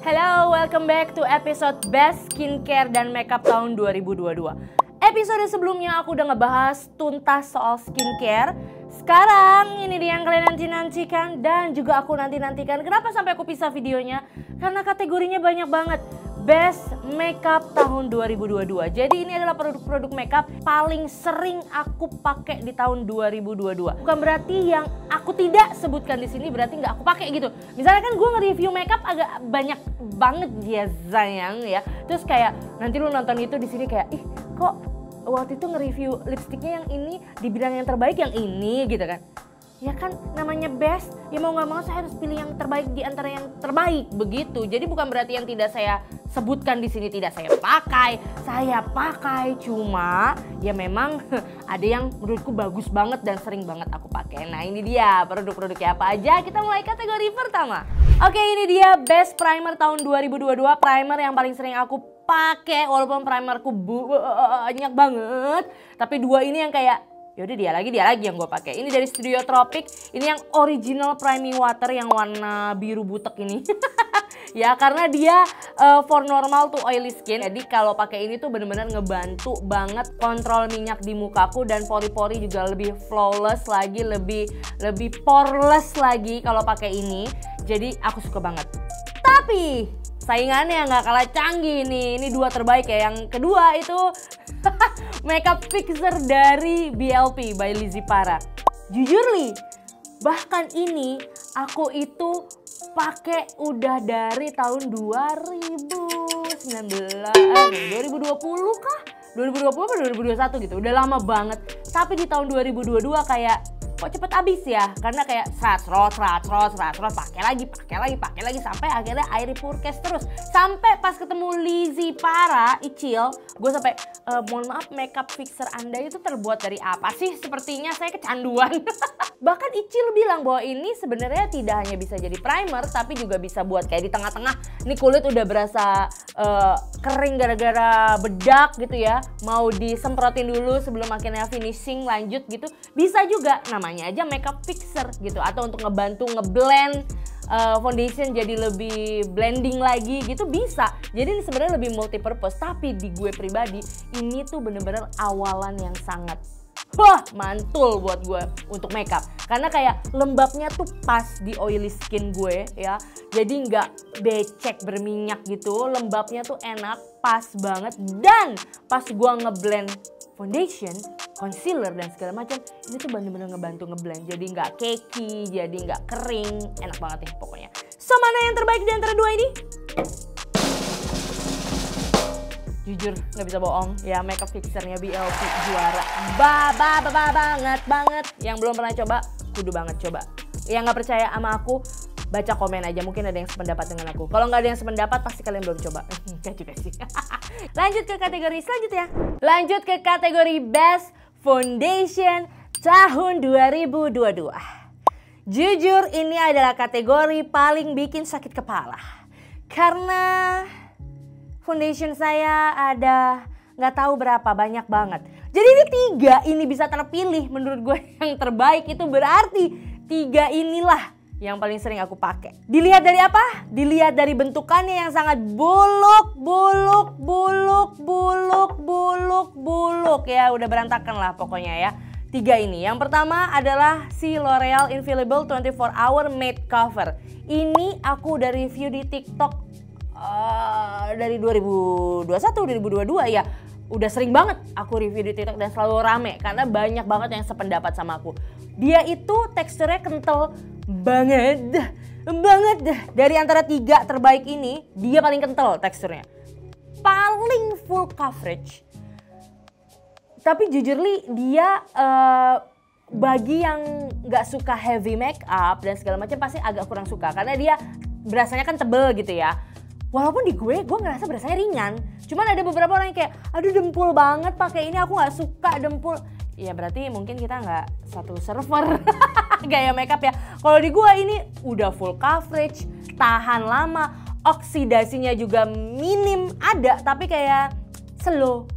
Hello, welcome back to episode Best Skincare dan Makeup tahun 2022. Episode sebelumnya aku udah ngebahas tuntas soal skincare. Sekarang ini dia yang kalian nanti-nantikan dan juga aku nanti-nantikan. Kenapa sampai aku pisah videonya? Karena kategorinya banyak banget. Best Makeup tahun 2022. Jadi ini adalah produk-produk makeup paling sering aku pakai di tahun 2022. Bukan berarti yang aku tidak sebutkan di sini berarti nggak aku pakai gitu. Misalnya kan gue nge-review makeup agak banyak banget ya sayang ya. Terus kayak nanti lu nonton itu di sini kayak ih kok waktu itu nge-review lipstiknya yang ini dibilang yang terbaik yang ini gitu kan. Ya kan namanya best, ya mau gak mau saya harus pilih yang terbaik di antara yang terbaik begitu. Jadi bukan berarti yang tidak saya sebutkan di sini tidak saya pakai, cuma ya memang ada yang menurutku bagus banget dan sering banget aku pakai. Nah ini dia produk-produknya apa aja, kita mulai kategori pertama. Oke, ini dia best primer tahun 2022, primer yang paling sering aku pakai walaupun primerku banyak banget, tapi dua ini yang kayak yaudah dia lagi yang gue pakai. Ini dari Studio Tropic. Ini yang original priming water yang warna biru butek ini. Ya karena dia for normal to oily skin. Jadi kalau pakai ini tuh bener-bener ngebantu banget kontrol minyak di mukaku dan pori-pori juga lebih flawless lagi, lebih poreless lagi kalau pakai ini. Jadi aku suka banget. Tapi saingannya nggak kalah canggih nih. Ini dua terbaik ya. Yang kedua itu makeup fixer dari BLP by Lizzy Para. Jujur Li, bahkan ini aku itu pakai udah dari tahun 2020 kah? 2020 atau 2021 gitu. Udah lama banget. Tapi di tahun 2022 kayak kok cepet habis ya, karena kayak serot pakai lagi sampai akhirnya air purkes terus. Sampai pas ketemu Lizzy Para Icil, gue sampai mohon maaf makeup fixer Anda itu terbuat dari apa sih? Sepertinya saya kecanduan. Bahkan Icil bilang bahwa ini sebenarnya tidak hanya bisa jadi primer tapi juga bisa buat kayak di tengah-tengah nih kulit udah berasa kering gara-gara bedak gitu ya, mau disemprotin dulu sebelum akhirnya finishing lanjut gitu, bisa juga namanya aja makeup fixer gitu, atau untuk ngebantu ngeblend foundation jadi lebih blending lagi gitu bisa. Jadi ini sebenarnya lebih multi purpose, tapi di gue pribadi ini tuh bener-bener awalan yang sangat mantul buat gue untuk makeup. Karena kayak lembabnya tuh pas di oily skin gue ya. Jadi nggak becek berminyak gitu. Lembabnya tuh enak, pas banget. Dan pas gue ngeblend foundation, concealer dan segala macam, ini tuh bener-bener ngebantu ngeblend. Jadi nggak cakey, jadi nggak kering. Enak banget ya pokoknya. So mana yang terbaik di antara dua ini? Jujur nggak bisa bohong ya, makeup fixernya BLP juara banget. Yang belum pernah coba kudu banget coba. Yang nggak percaya sama aku baca komen aja, mungkin ada yang sependapat dengan aku. Kalau nggak ada yang sependapat pasti kalian belum coba. Enggak juga sih. Lanjut ke kategori selanjutnya. Lanjut ke kategori best foundation tahun 2022. Jujur ini adalah kategori paling bikin sakit kepala karena foundation saya ada nggak tahu berapa, banyak banget. Jadi ini tiga ini bisa terpilih menurut gue yang terbaik, itu berarti tiga inilah yang paling sering aku pakai. Dilihat dari apa? Dilihat dari bentukannya yang sangat buluk ya, udah berantakan lah pokoknya ya. Tiga ini. Yang pertama adalah si L'Oreal Infallible 24 Hour Matte Cover. Ini aku udah review di TikTok dari 2021, 2022 ya. Udah sering banget aku review di TikTok dan selalu rame karena banyak banget yang sependapat sama aku. Dia itu teksturnya kental banget. Dari antara tiga terbaik ini, dia paling kental teksturnya. Paling full coverage. Tapi jujur Li, dia bagi yang gak suka heavy makeup dan segala macam pasti agak kurang suka karena dia berasanya kan tebel gitu ya. Walaupun di gue ngerasa berasanya ringan. Cuman ada beberapa orang yang kayak, aduh dempul banget pakai ini, aku gak suka dempul. Ya berarti mungkin kita gak satu server gaya makeup ya. Kalau di gue ini udah full coverage, tahan lama, oksidasinya juga minim ada, tapi kayak slow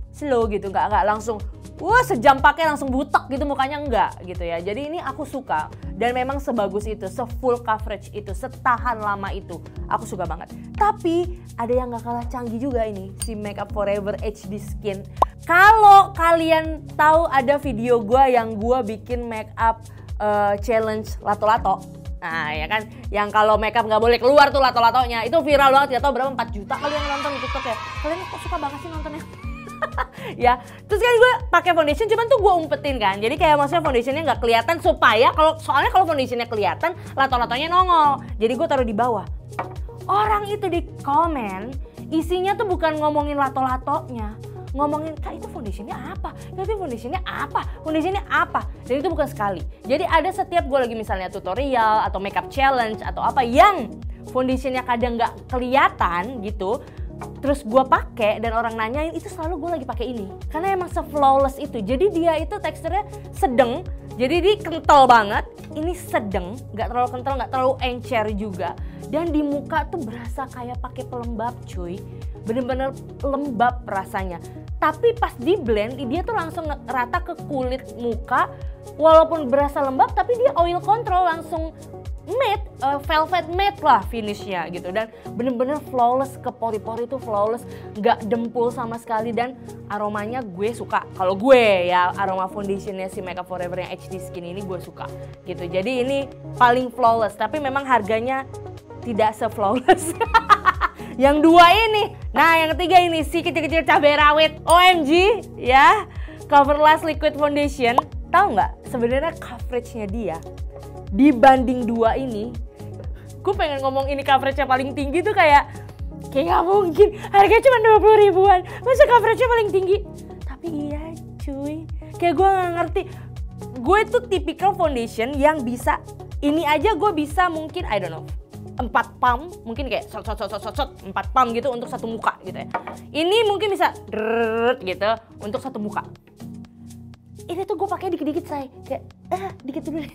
gitu, gak langsung wah sejam pakai langsung butek gitu mukanya, enggak gitu ya. Jadi ini aku suka dan memang sebagus itu, se-full coverage itu, setahan lama itu. Aku suka banget. Tapi ada yang gak kalah canggih juga ini, si Makeup Forever HD Skin. Kalau kalian tahu ada video gue yang gue bikin makeup challenge lato-lato. Nah ya kan, yang kalau makeup nggak boleh keluar tuh lato-latonya. Itu viral banget, ya tau berapa, 4 juta kali yang nonton di TikTok ya. Kalian kok suka banget sih nontonnya? Ya, terus kan gue pakai foundation, cuman tuh gue umpetin kan. Jadi kayak maksudnya foundationnya nggak kelihatan supaya soalnya kalau foundationnya kelihatan, lato-latonya nongol. Jadi gue taruh di bawah. Orang itu di komen isinya tuh bukan ngomongin lato-latonya, ngomongin Kak itu foundationnya apa? Kak itu foundationnya apa? Foundationnya apa? Dan itu bukan sekali. Jadi ada setiap gue lagi misalnya tutorial atau makeup challenge atau apa yang foundationnya kadang nggak kelihatan gitu, terus gue pakai dan orang nanyain, itu selalu gue lagi pakai ini karena emang se-flawless itu. Jadi dia itu teksturnya sedang, jadi dia kental banget. Ini sedang, nggak terlalu kental, nggak terlalu encer juga. Dan di muka tuh berasa kayak pakai pelembab cuy, bener-bener lembab rasanya. Tapi pas di blend dia tuh langsung rata ke kulit muka, walaupun berasa lembab tapi dia oil control, langsung matte, velvet matte lah finishnya gitu. Dan bener-bener flawless, ke pori-pori tuh flawless, nggak dempul sama sekali. Dan aromanya gue suka, kalau gue ya aroma foundationnya si Makeup Forever yang HD Skin ini gue suka gitu. Jadi ini paling flawless, tapi memang harganya tidak se-flawless yang dua ini. Nah yang ketiga ini si kecil-kecil cabai rawit, OMG ya, Coverlast Liquid Foundation. Tahu nggak sebenarnya coveragenya dia dibanding dua ini, gue pengen ngomong ini coveragenya paling tinggi tuh kayak nggak mungkin, harganya cuma 20 ribuan, masa coveragenya paling tinggi? Tapi iya cuy, kayak gue nggak ngerti. Gue tuh tipikal foundation yang bisa, ini aja gue bisa mungkin I don't know 4 pump, mungkin kayak shot 4 pump gitu untuk satu muka gitu ya. Ini mungkin bisa gitu untuk satu muka. Ini tuh gue pakai dikit-dikit say, kayak dikit dulu deh.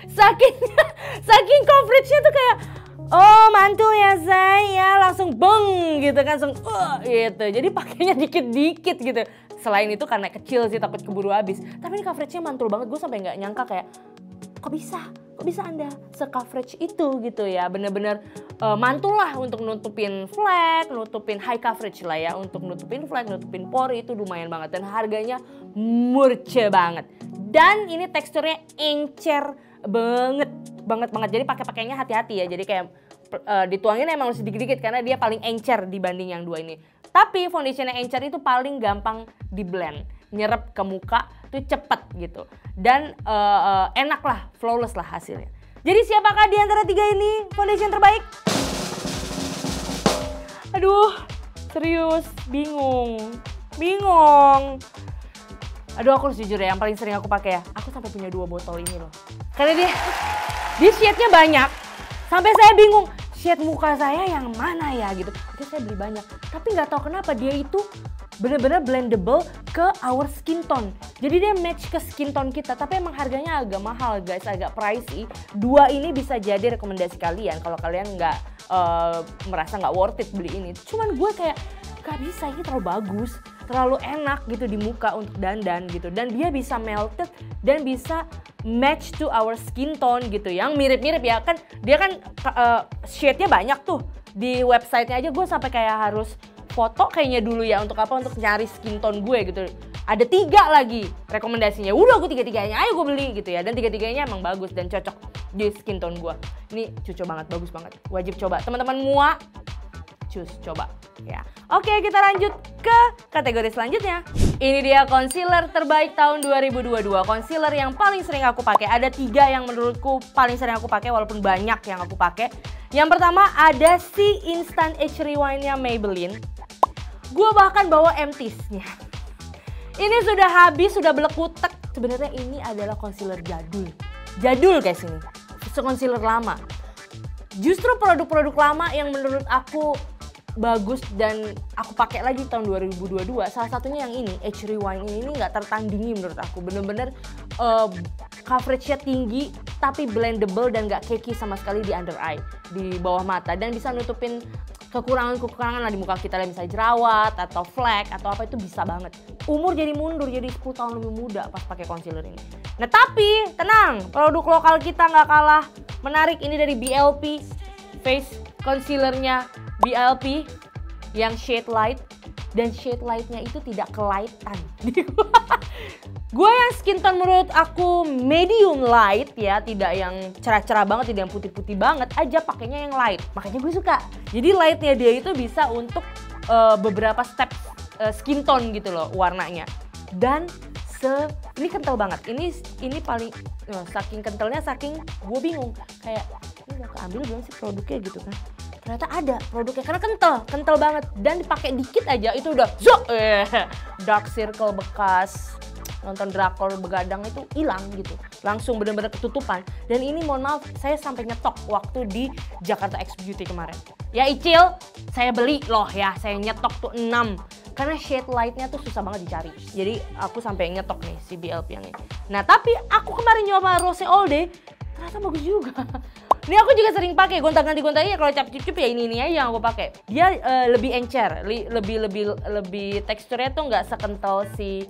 Saking coveragenya tuh kayak oh mantul ya say ya, langsung beng gitu kan, langsung gitu. Jadi pakainya dikit-dikit gitu. Selain itu karena kecil sih takut keburu habis. Tapi ini coveragenya mantul banget, gue sampai nggak nyangka kayak kok bisa anda se-coverage itu gitu ya. Bener-bener mantul lah untuk nutupin flek, nutupin high coverage lah ya. Untuk nutupin flek, nutupin pori itu lumayan banget. Dan harganya murce banget. Dan ini teksturnya encer banget. Jadi pakainya hati-hati ya. Jadi kayak dituangin emang harus dikit-dikit karena dia paling encer dibanding yang dua ini. Tapi foundation yang encer itu paling gampang di blend, nyerap ke muka tuh cepet gitu. Dan enak lah, flawless lah hasilnya. Jadi siapakah di antara tiga ini foundation terbaik? Aduh, serius, bingung. Aduh, aku harus jujur ya, yang paling sering aku pakai ya, aku sampai punya 2 botol ini loh. Karena dia shade-nya banyak, sampai saya bingung, shade muka saya yang mana ya gitu. Jadi saya beli banyak, tapi nggak tahu kenapa dia itu bener-bener blendable ke our skin tone. Jadi dia match ke skin tone kita, tapi emang harganya agak mahal guys, agak pricey. 2 ini bisa jadi rekomendasi kalian kalau kalian nggak merasa nggak worth it beli ini. Cuman gue kayak gak bisa, ini terlalu bagus, terlalu enak gitu di muka untuk dandan gitu. Dan dia bisa melted dan bisa match to our skin tone gitu, yang mirip-mirip ya kan. Dia kan shade-nya banyak tuh. Di websitenya aja gue sampai kayak harus foto kayaknya dulu ya, untuk apa, untuk nyari skin tone gue gitu. Ada 3 lagi rekomendasinya, udah gue 3-3-nya ayo gue beli gitu ya. Dan 3-3-nya emang bagus dan cocok di skin tone gue. Ini cocok banget, bagus banget, wajib coba teman-teman semua, coba ya. Oke, kita lanjut ke kategori selanjutnya. Ini dia concealer terbaik tahun 2022. Concealer yang paling sering aku pakai. Ada 3 yang menurutku paling sering aku pakai, walaupun banyak yang aku pakai. Yang pertama ada si Instant Age Rewind-nya Maybelline. Gue bahkan bawa empties-nya. Ini sudah habis, sudah belekutek. Sebenarnya ini adalah concealer jadul. Jadul guys ini. Concealer lama. Justru produk-produk lama yang menurut aku bagus dan aku pakai lagi tahun 2022, salah satunya yang ini, Age Rewind ini nggak tertandingi menurut aku. Bener-bener coveragenya tinggi tapi blendable dan nggak cakey sama sekali di under eye, di bawah mata, dan bisa nutupin kekurangan-kekurangan lah di muka kita, misalnya jerawat atau flek atau apa, itu bisa banget. Umur jadi mundur, jadi 10 tahun lebih muda pas pakai concealer ini. Nah tapi tenang, produk lokal kita nggak kalah menarik. Ini dari BLP Face Concealernya BLP yang shade light, dan shade lightnya itu tidak kelightan. Gue yang skin tone menurut aku medium light ya, tidak yang cerah-cerah banget, tidak yang putih-putih banget aja, pakainya yang light. Makanya gue suka. Jadi lightnya dia itu bisa untuk beberapa step skin tone gitu loh warnanya. Dan ini kental banget. Ini paling saking kentalnya, saking gue bingung kayak ini udah keambil belum sih produknya gitu kan. Ternyata ada produknya karena kental banget, dan dipakai dikit aja itu udah dark circle bekas nonton drakor begadang itu hilang gitu, langsung bener-bener ketutupan. Dan ini mohon maaf, saya sampai nyetok waktu di Jakarta X Beauty kemarin. Ya Icil, saya beli loh ya, saya nyetok tuh 6 karena shade lightnya tuh susah banget dicari. Jadi aku sampai nyetok nih si BLP yang ini. Nah tapi aku kemarin nyoba Rose All Day, ternyata bagus juga. Ini aku juga sering pakai, gonta-ganti ya, kalau cap-cup ya ini aja yang aku pakai. Dia lebih encer, lebih teksturnya tuh nggak sekental si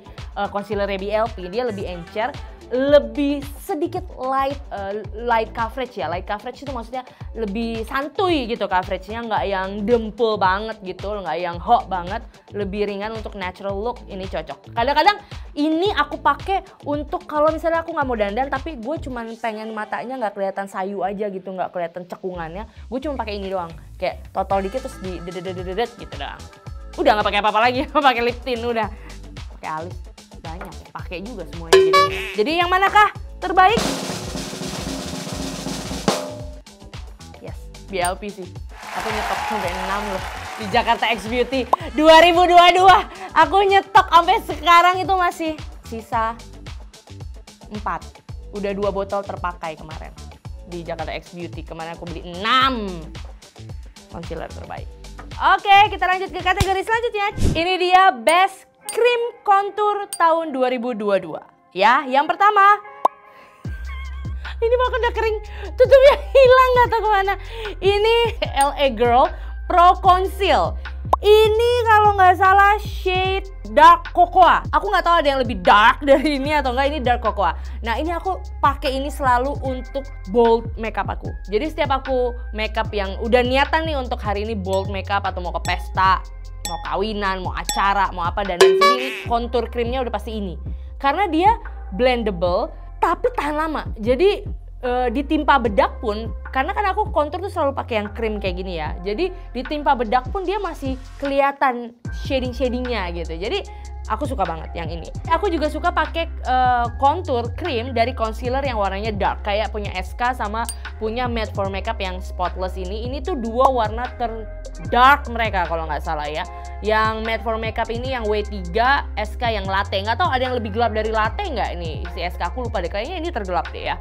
concealer BLP. Dia lebih encer, lebih sedikit light coverage ya. Light coverage itu maksudnya lebih santuy gitu coveragenya, nggak yang dempul banget gitu, nggak yang hot banget, lebih ringan untuk natural look. Ini cocok. Kadang-kadang ini aku pakai untuk kalau misalnya aku nggak mau dandan tapi gue cuma pengen matanya nggak kelihatan sayu aja gitu, nggak kelihatan cekungannya, gue cuma pakai ini doang, kayak totol dikit terus di dedet gitu doang. Udah nggak pakai apa-apa lagi, pakai lip tint udah, pakai alis banyak, pakai juga semuanya. Jadi yang manakah terbaik? Yes, BLP sih. Aku nyetok sampai 6 loh di Jakarta X Beauty 2022. Aku nyetok sampai sekarang itu masih sisa 4. Udah 2 botol terpakai kemarin di Jakarta X Beauty. Kemarin aku beli 6 concealer terbaik. Oke, kita lanjut ke kategori selanjutnya. Ini dia Best Cream Contour tahun 2022. Ya, yang pertama. Ini mau udah kering, tutupnya hilang gak tau kemana. Ini LA Girl Pro Conceal. Ini kalau nggak salah shade dark cocoa. Aku nggak tahu ada yang lebih dark dari ini atau enggak. Ini dark cocoa. Nah ini aku pakai ini selalu untuk bold makeup aku. Jadi setiap aku makeup yang udah niatan nih untuk hari ini bold makeup atau mau ke pesta, mau kawinan, mau acara, mau apa dan sendiri, kontur krimnya udah pasti ini. Karena dia blendable tapi tahan lama. Jadi ditimpa bedak pun, karena kan aku kontur tuh selalu pakai yang krim kayak gini ya. Jadi ditimpa bedak pun dia masih kelihatan shading-shadingnya gitu. Jadi aku suka banget yang ini. Aku juga suka pakai kontur krim dari concealer yang warnanya dark, kayak punya SK sama punya Made for Makeup yang spotless ini. Ini tuh dua warna terdark mereka kalau nggak salah ya. Yang Made for Makeup ini yang W3, SK yang latte. Nggak tahu ada yang lebih gelap dari latte nggak ini si SK, aku lupa deh. Kayaknya ini tergelap deh ya.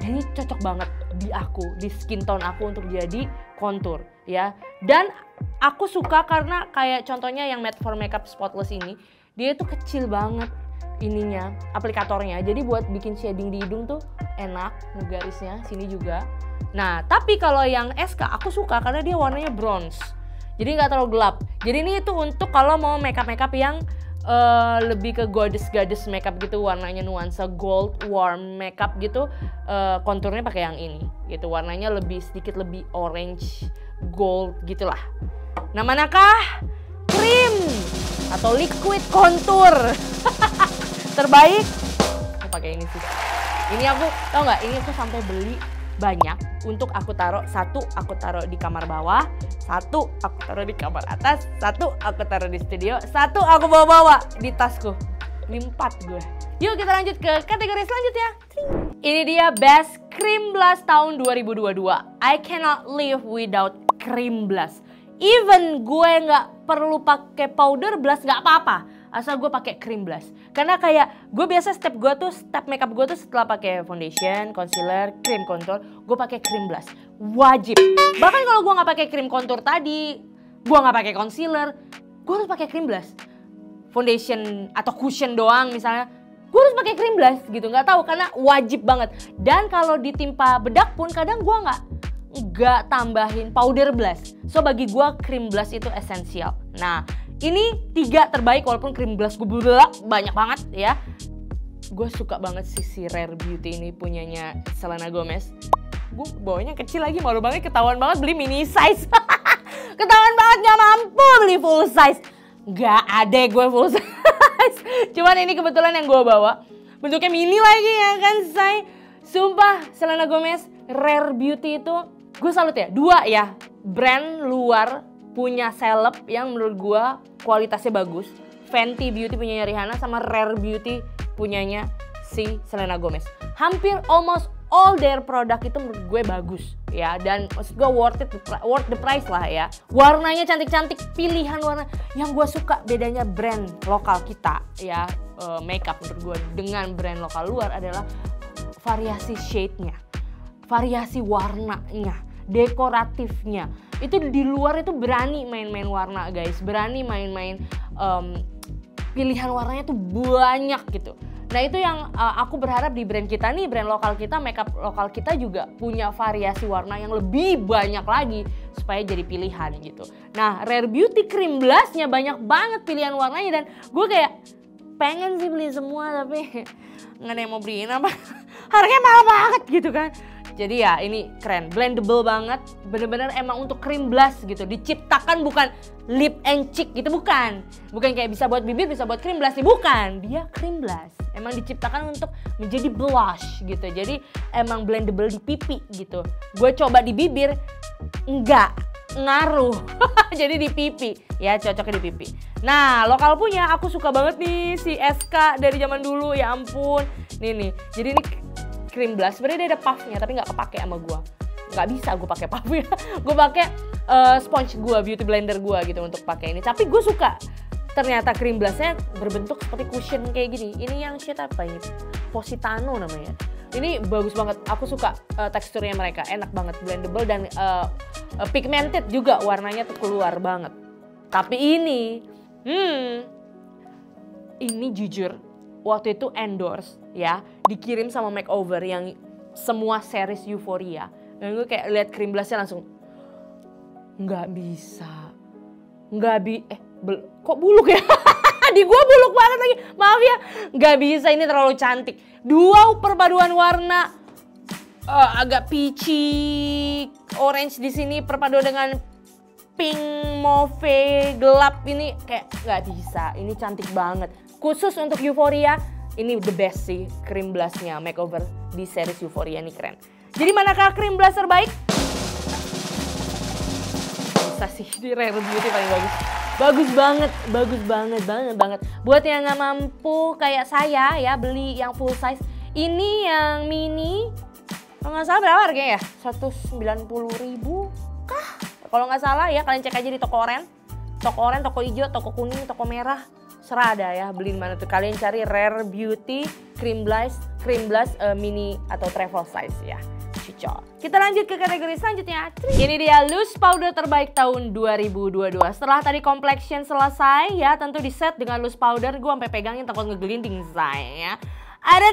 Dan ini cocok banget di aku, di skin tone aku untuk jadi kontur ya. Dan aku suka karena kayak contohnya yang Made for Makeup spotless ini, dia tuh kecil banget ininya, aplikatornya. Jadi buat bikin shading di hidung tuh enak, ngegarisnya sini juga. Nah, tapi kalau yang SK aku suka karena dia warnanya bronze. Jadi nggak terlalu gelap. Jadi ini itu untuk kalau mau makeup yang lebih ke goddess makeup gitu, warnanya nuansa gold, warm makeup gitu, konturnya pakai yang ini gitu, warnanya lebih sedikit lebih orange gold gitulah. Nah manakah krim atau liquid contour terbaik? Aku pakai ini sih. Ini aku tau nggak? Ini aku sampai beli banyak untuk aku taruh, satu aku taruh di kamar bawah, satu aku taruh di kamar atas, satu aku taruh di studio, satu aku bawa-bawa di tasku. 4 gue. Yuk kita lanjut ke kategori selanjutnya. Ini dia Best Cream Blush tahun 2022. I cannot live without cream blush. Even gue nggak perlu pakai powder blush nggak apa-apa, asal gue pakai cream blush. Karena kayak gue biasa step makeup gue tuh setelah pakai foundation, concealer, cream contour, gue pakai cream blush. Wajib. Bahkan kalau gue nggak pakai cream contour tadi, gue nggak pakai concealer, gue harus pakai cream blush. Foundation atau cushion doang misalnya, gue harus pakai cream blush gitu. Nggak tahu karena wajib banget. Dan kalau ditimpa bedak pun kadang gue nggak tambahin powder blush. So bagi gue cream blush itu esensial. Nah ini 3 terbaik walaupun cream blush gue banyak banget ya. Gue suka banget si Rare Beauty ini punyanya Selena Gomez. Gue bawanya kecil lagi, malu banget, ketahuan banget beli mini size. Ketahuan banget gak mampu beli full size. Gak ada gue full size. Cuman ini kebetulan yang gue bawa bentuknya mini lagi ya kan say. Sumpah Selena Gomez Rare Beauty itu gue salut ya. 2 ya brand luar punya seleb yang menurut gue kualitasnya bagus. Fenty Beauty punyanya Rihanna sama Rare Beauty punyanya si Selena Gomez. Hampir almost all their product itu menurut gue bagus ya, dan maksud gue worth the price lah ya. Warnanya cantik-cantik, pilihan warna yang gue suka. Bedanya brand lokal kita ya, makeup menurut gue dengan brand lokal luar adalah variasi shade-nya, variasi warnanya, dekoratifnya. Itu di luar itu berani main-main warna guys, berani main-main pilihan warnanya tuh banyak gitu. Nah itu yang aku berharap di brand kita nih, brand lokal kita, makeup lokal kita juga punya variasi warna yang lebih banyak lagi supaya jadi pilihan gitu. Nah Rare Beauty cream blushnya banyak banget pilihan warnanya dan gue kayak pengen sih beli semua tapi nggak ada yang mau beliin apa. Harganya mahal banget gitu kan. Jadi ya ini keren, blendable banget, bener-bener emang untuk cream blush gitu. Diciptakan bukan lip and cheek gitu, bukan. Bukan kayak bisa buat bibir, bisa buat cream blush nih, bukan. Dia cream blush, emang diciptakan untuk menjadi blush gitu. Jadi emang blendable di pipi gitu. Gue coba di bibir, enggak ngaruh. Jadi di pipi, ya cocoknya di pipi. Nah lokal punya aku suka banget nih si SK dari zaman dulu, ya ampun. Nih, jadi ini cream blush, sebenarnya dia ada puffnya tapi nggak kepake sama gue. Nggak bisa gue pakai puffnya. Gue pakai sponge gue, beauty blender gue gitu untuk pakai ini. Tapi gue suka ternyata cream blushnya berbentuk seperti cushion kayak gini. Ini yang shade apa ini? Positano namanya. Ini bagus banget. Aku suka teksturnya mereka, enak banget, blendable dan pigmented juga, warnanya tuh keluar banget. Tapi ini jujur waktu itu endorse ya, dikirim sama makeover yang semua series Euphoria. Dan gue kayak lihat cream blushnya langsung nggak bisa, kok buluk ya? Di gue buluk banget lagi, maaf ya, nggak bisa, ini terlalu cantik. 2 perpaduan warna agak peachy, orange di sini perpaduan dengan pink mauve gelap, ini kayak nggak bisa. Ini cantik banget. Khusus untuk Euphoria, ini the best sih cream blushnya makeover di series Euphoria, ini keren. Jadi manakah cream blush terbaik? Bisa sih di Rare Beauty paling bagus. Bagus banget. Buat yang nggak mampu kayak saya ya beli yang full size, ini yang mini, kalau nggak salah berapa harganya ya? 190.000 kah? Kalau nggak salah ya, kalian cek aja di toko oren, toko hijau, toko kuning, toko merah. Serah ada ya, beliin mana tuh. Kalian cari Rare Beauty cream blush mini atau travel size ya. Cocok. Kita lanjut ke kategori selanjutnya. Ini dia loose powder terbaik tahun 2022. Setelah tadi complexion selesai ya, tentu di set dengan loose powder. Gue sampai pegangin takut ngegelinding saya. Ada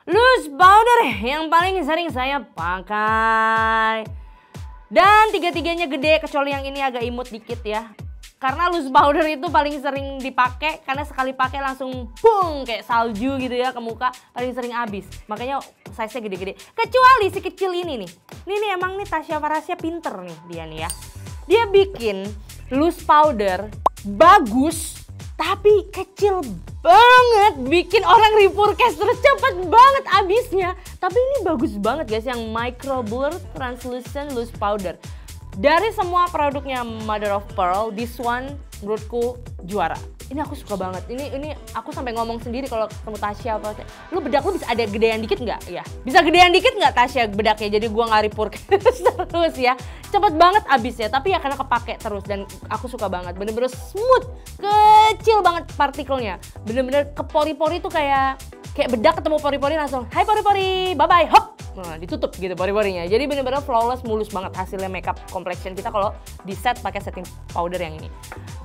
3 loose powder yang paling sering saya pakai. Dan 3-tiganya gede, kecuali yang ini agak imut dikit ya. Karena loose powder itu paling sering dipakai karena sekali pakai langsung bung kayak salju gitu ya ke muka, paling sering habis. Makanya size-nya gede-gede. Kecuali si kecil ini nih. Ini emang nih Tasya Farahnya pinter nih dia nih ya. Dia bikin loose powder bagus tapi kecil banget, bikin orang repurchase terus cepet banget habisnya. Tapi ini bagus banget guys, yang micro blur translucent loose powder. Dari semua produknya Mother of Pearl, this one menurutku juara. Ini aku suka banget. Ini aku sampai ngomong sendiri kalau ketemu Tasya apa. Lu bedak lu bisa ada gedean dikit nggak? Ya, bisa gedean dikit nggak Tasya bedaknya? Jadi gua nggak repurchase terus ya. Cepet banget abisnya, tapi ya karena kepake terus dan aku suka banget. Bener-bener smooth, kecil banget partikelnya. Bener-bener ke pori-pori tuh kayak bedak ketemu pori-pori langsung, hai pori-pori, bye-bye, hop. Nah, ditutup gitu pori-porinya. Jadi bener-bener flawless, mulus banget hasilnya makeup complexion kita kalau di set pakai setting powder yang ini.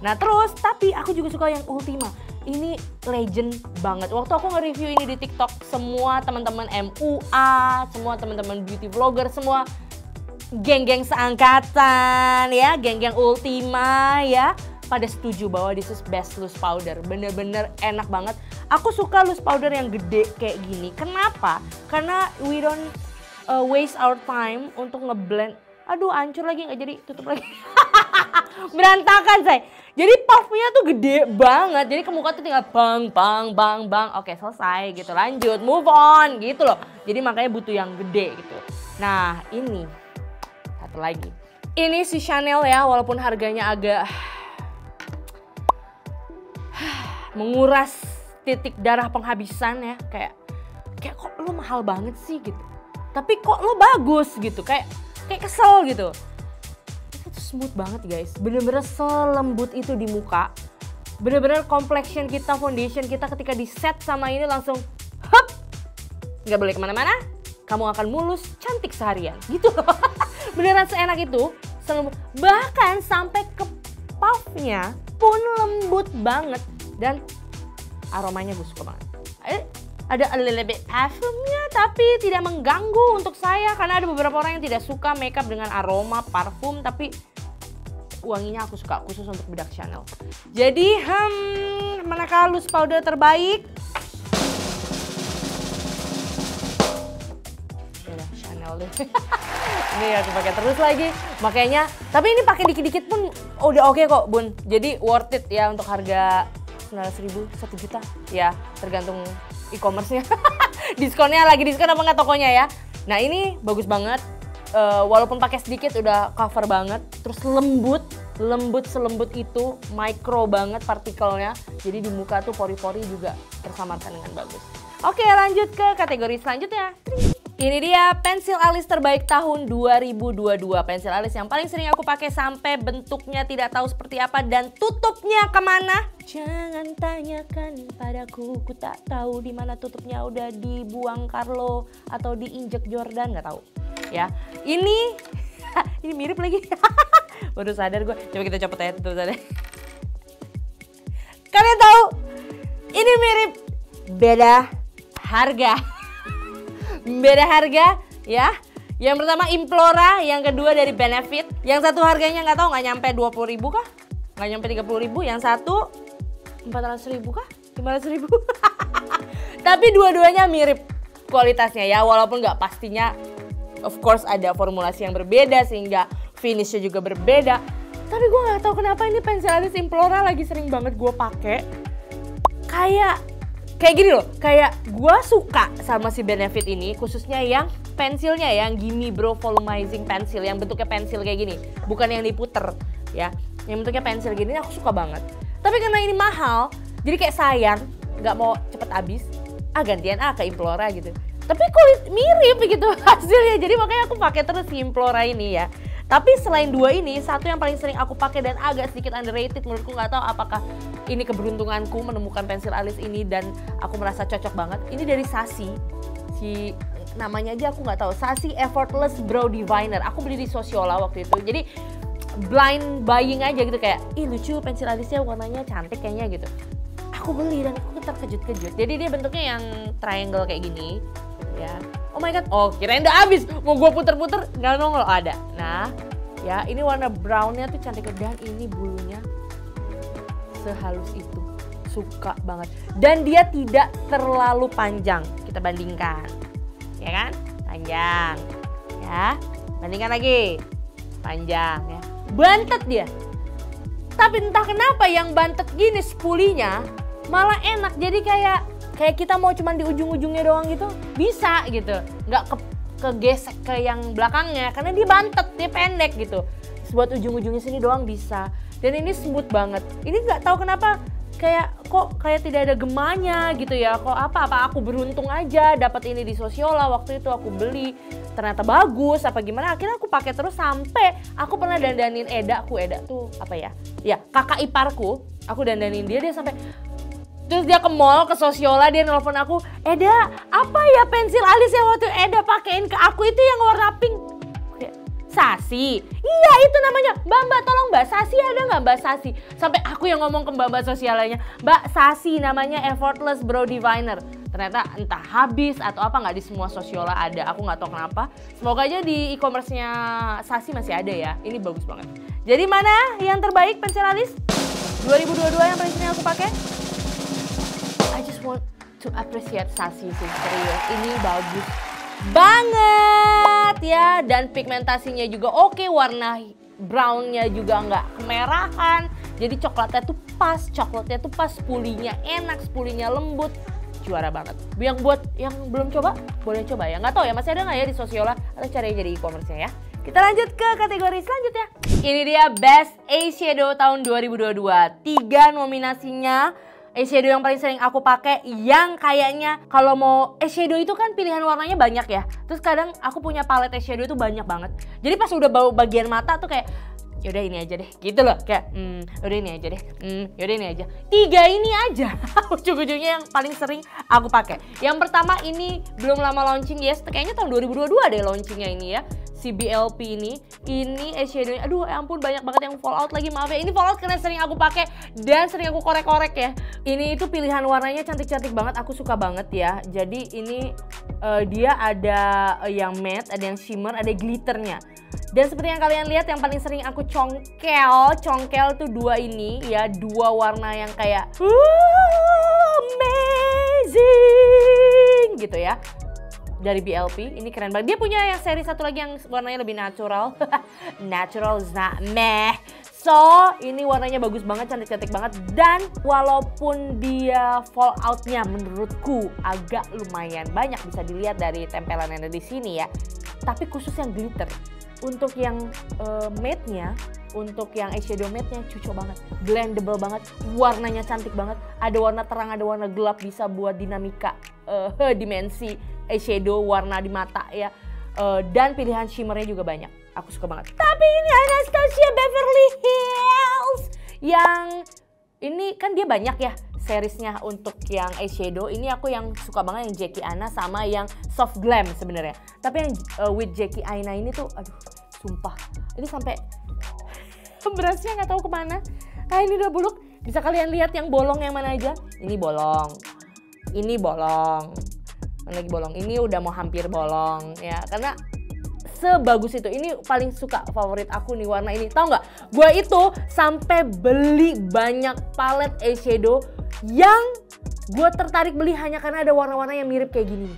Nah terus, tapi aku juga suka yang Ultima. Ini legend banget. Waktu aku nge-review ini di TikTok, semua teman-teman MUA, semua teman-teman beauty vlogger, semua geng-geng seangkatan ya, geng-geng Ultima ya, pada setuju bahwa this is best loose powder. Bener-bener enak banget. Aku suka loose powder yang gede kayak gini. Kenapa? Karena we don't waste our time untuk ngeblend. Aduh, hancur lagi, nggak jadi, tutup lagi. Berantakan say. Jadi puffnya tuh gede banget. Jadi ke muka tuh tinggal bang, bang, bang, bang. Oke, selesai gitu. Lanjut, move on gitu loh. Jadi makanya butuh yang gede gitu. Nah, ini satu lagi. Ini si Chanel ya, walaupun harganya agak menguras titik darah penghabisan ya, kayak kok lo mahal banget sih gitu, tapi kok lo bagus gitu, kayak kesel gitu. Itu smooth banget guys, bener-bener selembut itu di muka, bener-bener complexion kita, foundation kita ketika di set sama ini langsung hup, nggak boleh kemana-mana, kamu akan mulus cantik seharian gitu loh. Beneran seenak itu, selembut, bahkan sampai ke puffnya pun lembut banget. Dan aromanya gue suka banget. Ada a little bit parfumnya tapi tidak mengganggu untuk saya. Karena ada beberapa orang yang tidak suka makeup dengan aroma parfum. Tapi wanginya aku suka, khusus untuk bedak Chanel. Jadi manakah loose powder terbaik? Udah Chanel deh. Ini aku pakai terus lagi. Makanya, tapi ini pakai dikit-dikit pun udah oke kok bun. Jadi worth it ya untuk harga 900.000, 1 juta ya, tergantung e-commerce-nya. Diskonnya lagi diskon apa nggak tokonya ya. Nah ini bagus banget, walaupun pakai sedikit udah cover banget. Terus lembut selembut itu, micro banget partikelnya. Jadi di muka tuh pori-pori juga tersamarkan dengan bagus. Oke, lanjut ke kategori selanjutnya. Ini dia pensil alis terbaik tahun 2022. Pensil alis yang paling sering aku pakai sampai bentuknya tidak tahu seperti apa dan tutupnya kemana. Jangan tanyakan padaku, ku tak tahu di mana tutupnya, udah dibuang Carlo atau diinjek Jordan, nggak tahu. Ya, ini mirip lagi. Baru sadar gue. Coba kita copot aja tutupannya. Kalian tahu? Ini mirip, beda harga. Beda harga ya. Yang pertama Implora, yang kedua dari Benefit. Yang satu harganya nggak tahu, nggak nyampe 20.000 kah? Nggak nyampe 30.000. Yang satu 400.000 kah? 500.000. Tapi dua-duanya mirip kualitasnya ya, walaupun nggak pastinya. Of course ada formulasi yang berbeda sehingga finishnya juga berbeda. Tapi gue nggak tahu kenapa ini pensil alis Implora lagi sering banget gue pakai. Kayak gini loh, kayak gue suka sama si Benefit ini, khususnya yang pensilnya yang Gimme Bro Volumizing Pencil, yang bentuknya pensil kayak gini, bukan yang diputer ya, yang bentuknya pensil gini aku suka banget. Tapi karena ini mahal, jadi kayak sayang, nggak mau cepet habis, gantian ke Implora gitu. Tapi kok mirip begitu hasilnya, jadi makanya aku pakai terus si Implora ini ya. Tapi selain dua ini, satu yang paling sering aku pakai dan agak sedikit underrated menurutku, nggak tahu apakah ini keberuntunganku menemukan pensil alis ini dan aku merasa cocok banget. Ini dari Sassy, si namanya aja aku nggak tahu, Sassy Effortless Brow Diviner. Aku beli di Sosiola waktu itu, jadi blind buying aja gitu, kayak ih lucu pensil alisnya, warnanya cantik kayaknya gitu. Aku beli dan aku terkejut-kejut. Jadi dia bentuknya yang triangle kayak gini ya. Oh my god, oh kirain udah habis, mau gue puter-puter nggak nongol, ada. Nah ya, ini warna brownnya tuh cantik, dan ini bulunya sehalus itu, suka banget. Dan dia tidak terlalu panjang, kita bandingkan, ya kan? Panjang, ya. Bandingkan lagi, panjang ya. Bantet dia, tapi entah kenapa yang bantet gini spulinya malah enak, jadi kayak kita mau cuman di ujung-ujungnya doang gitu, bisa gitu, nggak kegesek ke yang belakangnya karena dia bantet, dia pendek gitu. Buat ujung-ujungnya sini doang bisa. Dan ini smooth banget. Ini nggak tahu kenapa kayak tidak ada gemanya gitu ya. Kok apa aku beruntung aja dapat ini di Sosiola waktu itu, aku beli ternyata bagus apa gimana. Akhirnya aku pakai terus sampai aku pernah dandanin Eda tuh apa ya? Ya, kakak iparku, aku dandanin dia sampai. Terus dia ke mall, ke Sosiola, dia nelfon aku, Eda, apa ya pensil alis yang waktu Eda pakein ke aku itu yang warna pink? Sassy? Iya itu namanya, Mbak tolong Mbak Sassy ada nggak Mbak Sassy? Sampai aku yang ngomong ke Mbak Sosialanya, Mbak Sassy namanya Effortless Brow Diviner. Ternyata entah habis atau apa, nggak di semua Sociolla ada. Aku nggak tahu kenapa. Semoga aja di e-commerce-nya Sassy masih ada ya. Ini bagus banget. Jadi mana yang terbaik Pensieralis 2022 yang paling sering aku pakai? I just want to appreciate Sassy sih, serius. Ini bagus banget ya. Dan pigmentasinya juga oke, warna brownnya juga nggak kemerahan. Jadi coklatnya tuh pas, spulinya enak, spulinya lembut. Juara banget. Yang buat yang belum coba, boleh coba ya. Nggak tahu ya, masih ada nggak ya di Sociolla atau cari aja di e-commerce-nya ya. Kita lanjut ke kategori selanjutnya. Ini dia Best Eyeshadow tahun 2022. 3 nominasinya. Eyeshadow yang paling sering aku pakai, yang kayaknya kalau mau eyeshadow itu kan pilihan warnanya banyak ya. Terus kadang aku punya palette eyeshadow itu banyak banget. Jadi pas udah bawa bagian mata tuh kayak yaudah ini aja deh, gitu loh. Kayak yaudah ini aja deh, yaudah ini aja. 3 ini aja ujung-ujungnya yang paling sering aku pakai. Yang pertama ini belum lama launching, yes, kayaknya tahun 2022 deh launchingnya ini ya. Si BLP ini eyeshadownya, aduh ya ampun banyak banget yang fallout lagi, maaf ya. Ini fallout karena sering aku pakai dan sering aku korek-korek ya. Ini itu pilihan warnanya cantik-cantik banget, aku suka banget ya. Jadi ini dia ada yang matte, ada yang shimmer, ada glitternya. Dan seperti yang kalian lihat, yang paling sering aku congkel tuh 2 ini ya, 2 warna yang kayak amazing gitu ya. Dari BLP, ini keren banget. Dia punya yang seri satu lagi yang warnanya lebih natural. Natural is not meh. So, ini warnanya bagus banget, cantik-cantik banget. Dan walaupun dia falloutnya menurutku agak lumayan banyak, bisa dilihat dari tempelan yang ada di sini ya. Tapi khusus yang glitter. Untuk yang matte-nya, untuk yang eyeshadow matte-nya cocok banget. Blendable banget, warnanya cantik banget. Ada warna terang, ada warna gelap, bisa buat dinamika dimensi eyeshadow warna di mata ya. Dan pilihan shimmernya juga banyak. Aku suka banget. Tapi ini Anastasia Beverly Hills. Yang ini kan dia banyak ya seriesnya untuk yang eyeshadow. Ini aku yang suka banget yang Jackie Aina sama yang Soft Glam sebenarnya. Tapi yang with Jackie Aina ini tuh aduh sumpah. Ini sampai berasnya nggak tahu kemana. Nah ini udah buluk. Bisa kalian lihat yang bolong yang mana aja. Ini bolong. Ini bolong. Mana lagi bolong? Ini udah mau hampir bolong ya. Karena sebagus itu. Ini paling suka, favorit aku nih warna ini. Tahu nggak? Gue itu sampai beli banyak palette eyeshadow yang gue tertarik beli hanya karena ada warna-warna yang mirip kayak gini.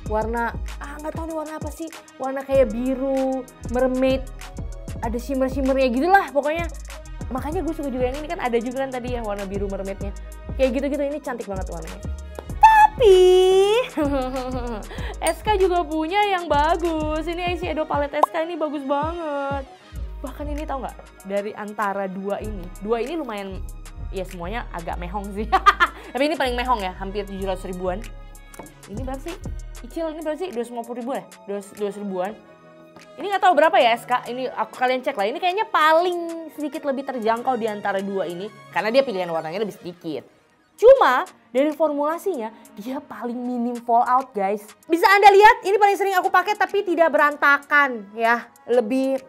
Warna, nggak tahu nih warna apa sih. Warna kayak biru, mermaid, ada shimmer-shimmernya gitu lah pokoknya. Makanya gue suka juga yang ini, kan ada juga kan tadi ya warna biru mermaidnya. Kayak gitu-gitu, ini cantik banget warnanya. Tapi SK juga punya yang bagus. Ini eyeshadow palette SK ini bagus banget. Bahkan ini tahu nggak, dari antara 2 ini lumayan, ya semuanya agak mehong sih. Tapi ini paling mehong ya, hampir 700 ribuan. Ini berapa sih? Icil ini berapa sih? 250 ribuan ya? 200 ribuan. Ini nggak tahu berapa ya SK. Ini kalian cek lah. Ini kayaknya paling sedikit lebih terjangkau di antara 2 ini. Karena dia pilihan warnanya lebih sedikit. Cuma dari formulasinya dia paling minim fallout guys. Bisa Anda lihat ini paling sering aku pakai tapi tidak berantakan ya. Lebih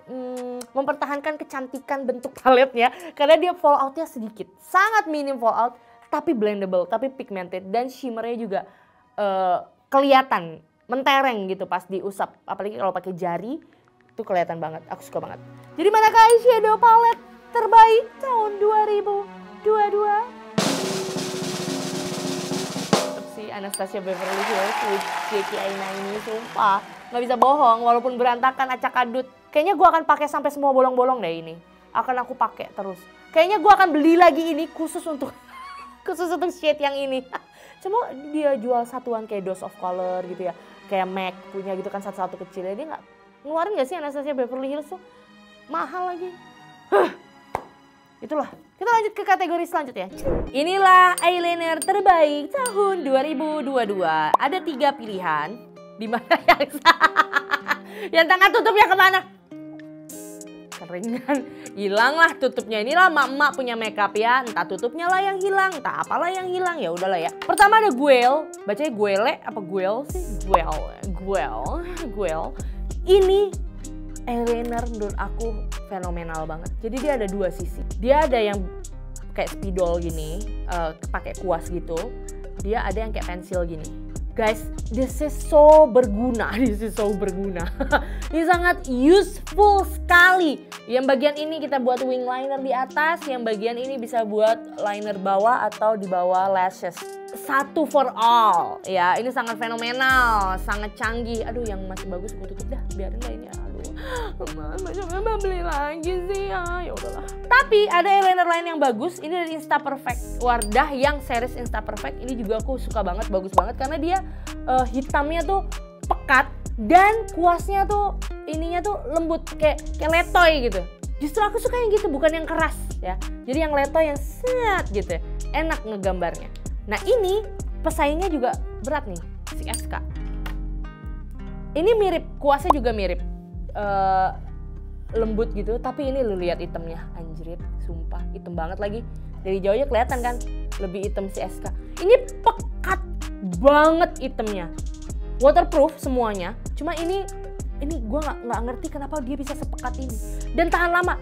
mempertahankan kecantikan bentuk paletnya. Karena dia falloutnya sedikit. Sangat minim fallout tapi blendable, tapi pigmented. Dan shimmernya juga kelihatan mentereng gitu pas diusap. Apalagi kalau pakai jari itu kelihatan banget. Aku suka banget. Jadi manakah eyeshadow palette terbaik tahun 2022? Anastasia Beverly Hills with Jackie Aina ini sumpah nggak bisa bohong, walaupun berantakan acak adut kayaknya gue akan pakai sampai semua bolong-bolong deh. Ini akan aku pakai terus, kayaknya gue akan beli lagi ini khusus untuk shade yang ini. Cuma dia jual satuan kayak Dose of Color gitu ya, kayak MAC punya gitu kan, satu-satu kecil ya. Dia nggak ngeluarin nggak sih Anastasia Beverly Hills tuh, mahal lagi. Itulah. Kita lanjut ke kategori selanjutnya. Inilah eyeliner terbaik tahun 2022. Ada 3 pilihan. Di mana yang tengah tutupnya kemana? Keringan. Hilang lah tutupnya. Inilah emak-emak punya makeup ya. Entah tutupnya lah yang hilang, entah apalah yang hilang, ya udahlah ya. Pertama ada Guel. Bacanya Guele apa Guel sih? Guel. Ini eyeliner menurut aku fenomenal banget. Jadi dia ada 2 sisi. Dia ada yang kayak spidol gini, pakai kuas gitu. dia ada yang kayak pensil gini. Guys, this is so berguna. Ini sangat useful sekali. Yang bagian ini kita buat wing liner di atas, yang bagian ini bisa buat liner bawah atau di bawah lashes. Satu for all, ya. Ini sangat fenomenal, sangat canggih. Aduh, yang masih bagus gue tutup dah, biarin lah ini. Masa beli lagi sih ya udahlah. Tapi ada eyeliner lain yang bagus. Ini dari Insta Perfect, Wardah yang series Insta Perfect. Ini juga aku suka banget, bagus banget karena dia hitamnya tuh pekat dan kuasnya tuh ininya tuh lembut kayak letoy gitu. Justru aku suka yang gitu, bukan yang keras ya. Jadi yang letoy yang set gitu ya. Enak ngegambarnya. Nah ini pesaingnya juga berat nih, si SK. Ini mirip, kuasnya juga mirip. Lembut gitu, tapi ini lu lihat itemnya, anjrit, sumpah hitam banget lagi. Dari jauhnya kelihatan kan lebih hitam si SK. Ini pekat banget itemnya, waterproof semuanya. Cuma ini gue nggak ngerti kenapa dia bisa sepekat ini dan tahan lama.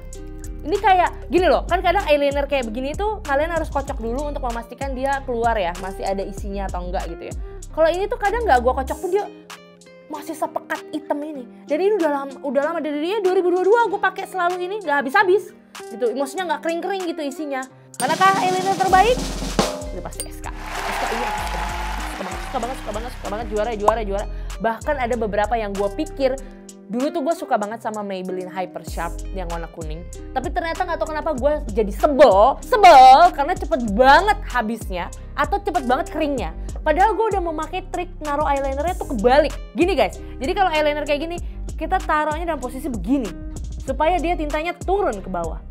Ini kayak gini loh, kan kadang eyeliner kayak begini tuh kalian harus kocok dulu untuk memastikan dia keluar ya, masih ada isinya atau enggak gitu ya. Kalau ini tuh kadang nggak gue kocok pun dia masih sepekat item ini. Dan ini udah lama dari dia 2022 gue pakai selalu ini, nggak habis-habis gitu. Maksudnya nggak kering-kering gitu isinya. Manakah eyeliner terbaik? Itu pasti SK. SK ini aku suka banget, juara. Bahkan ada beberapa yang gue pikir dulu tuh gue suka banget sama Maybelline Hyper Sharp yang warna kuning. Tapi ternyata nggak tahu kenapa gue jadi sebel karena cepet banget habisnya atau cepet banget keringnya. Padahal gue udah memakai trik naruh eyelinernya tuh kebalik. Gini guys, jadi kalau eyeliner kayak gini kita taruhnya dalam posisi begini supaya dia tintanya turun ke bawah.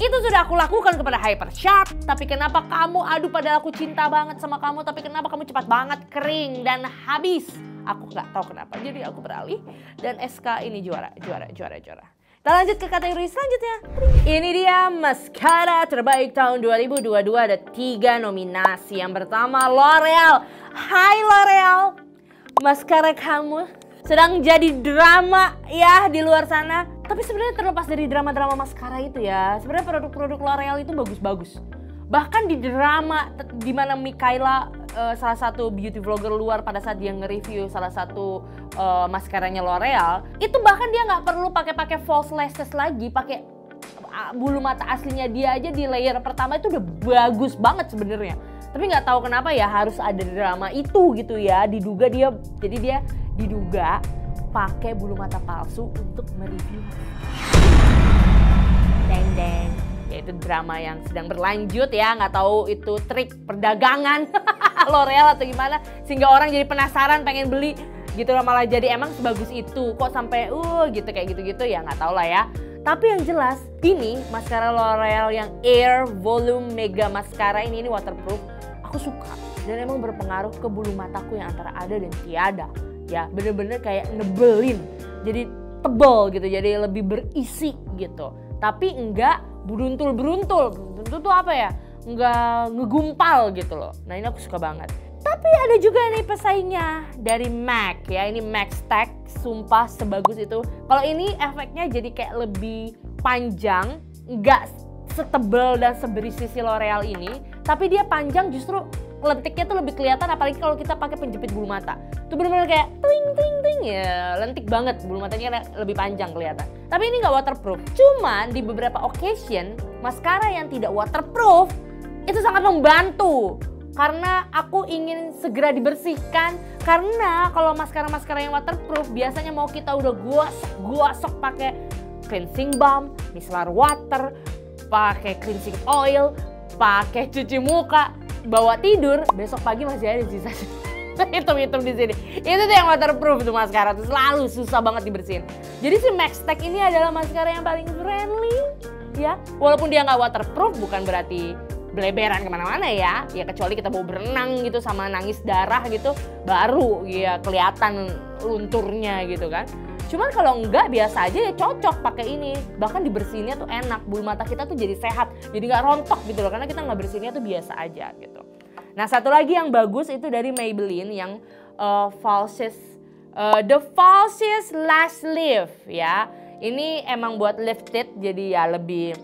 Itu sudah aku lakukan kepada Hyper Sharp. Tapi kenapa kamu, aduh padahal aku cinta banget sama kamu, tapi kenapa kamu cepat banget kering dan habis? Aku nggak tahu kenapa, jadi aku beralih dan SK ini juara. Kita lanjut ke kategori selanjutnya. Ini dia maskara terbaik tahun 2022, ada 3 nominasi. Yang pertama L'Oreal. Hai L'Oreal, maskara kamu sedang jadi drama ya di luar sana. Tapi sebenarnya terlepas dari drama-drama maskara itu ya, sebenarnya produk-produk L'Oreal itu bagus-bagus. Bahkan di drama di mana Mikaela, salah satu beauty vlogger luar, pada saat dia nge-review salah satu maskaranya L'Oreal, itu bahkan dia nggak perlu pakai false lashes lagi, pakai bulu mata aslinya dia aja di layer pertama itu udah bagus banget sebenarnya. Tapi nggak tahu kenapa ya harus ada drama itu gitu ya, diduga dia diduga pakai bulu mata palsu untuk mereview. Deng. Yaitu drama yang sedang berlanjut ya, nggak tahu itu trik perdagangan L'Oreal atau gimana sehingga orang jadi penasaran pengen beli gitu loh, malah jadi emang sebagus itu kok sampai gitu kayak gitu ya, nggak tahu lah ya. Tapi yang jelas ini maskara L'Oreal yang Air Volume Mega Mascara ini waterproof, aku suka dan emang berpengaruh ke bulu mataku yang antara ada dan tiada ya, bener-bener kayak nebelin, jadi tebel gitu, jadi lebih berisi gitu, tapi enggak beruntul tuh apa ya, enggak ngegumpal gitu loh. Nah ini aku suka banget. Tapi ada juga nih pesaingnya dari MAC ya, ini MAC Stack, sumpah sebagus itu. Kalau ini efeknya jadi kayak lebih panjang, enggak setebel dan seberisi si L'Oreal ini, tapi dia panjang, justru lentiknya tuh lebih kelihatan, apalagi kalau kita pakai penjepit bulu mata. Itu bener-bener kayak ting ya, lentik banget, bulu matanya lebih panjang kelihatan. Tapi ini nggak waterproof. Cuman di beberapa occasion, maskara yang tidak waterproof itu sangat membantu. Karena aku ingin segera dibersihkan. Karena kalau maskara-maskara yang waterproof biasanya mau kita udah gosok pakai cleansing balm, micellar water, pakai cleansing oil, pakai cuci muka, bawa tidur, besok pagi masih ada sisa hitam-hitam di sini. Itu tuh yang waterproof tuh maskara tuh, selalu susah banget dibersihin. Jadi si MAC Stack ini adalah maskara yang paling friendly ya. Walaupun dia nggak waterproof bukan berarti beleberan kemana-mana ya. Ya kecuali kita mau berenang gitu sama nangis darah gitu, baru ya kelihatan lunturnya gitu kan. Cuman kalau enggak biasa aja ya cocok pakai ini. Bahkan dibersihinnya tuh enak, bulu mata kita tuh jadi sehat, jadi nggak rontok gitu loh, karena kita nggak bersihinnya tuh biasa aja gitu. Nah satu lagi yang bagus itu dari Maybelline yang The Falsies Lash Lift ya. Ini emang buat lifted, jadi ya lebih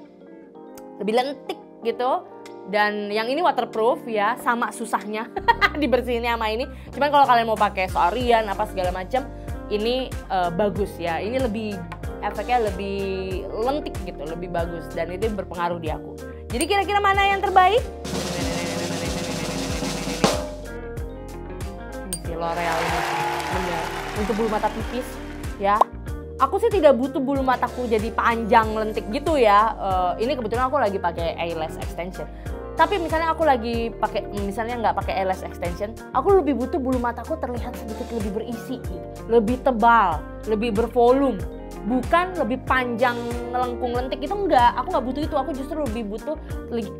lentik gitu. Dan yang ini waterproof ya, sama susahnya dibersihinnya sama ini. Cuman kalau kalian mau pakai seharian apa segala macam, ini bagus ya. Ini lebih efeknya lebih lentik gitu, lebih bagus dan itu berpengaruh di aku. Jadi kira-kira mana yang terbaik? Ini si L'Oreal ini, bener. Untuk bulu mata tipis ya. Aku sih tidak butuh bulu mataku jadi panjang lentik gitu ya. Ini kebetulan aku lagi pakai eyelash extension. Tapi misalnya aku lagi pakai, misalnya nggak pakai eyelash extension, aku lebih butuh bulu mataku terlihat sedikit lebih berisi, gitu. Lebih tebal, lebih bervolume, bukan lebih panjang melengkung lentik itu enggak. Aku nggak butuh itu, aku justru lebih butuh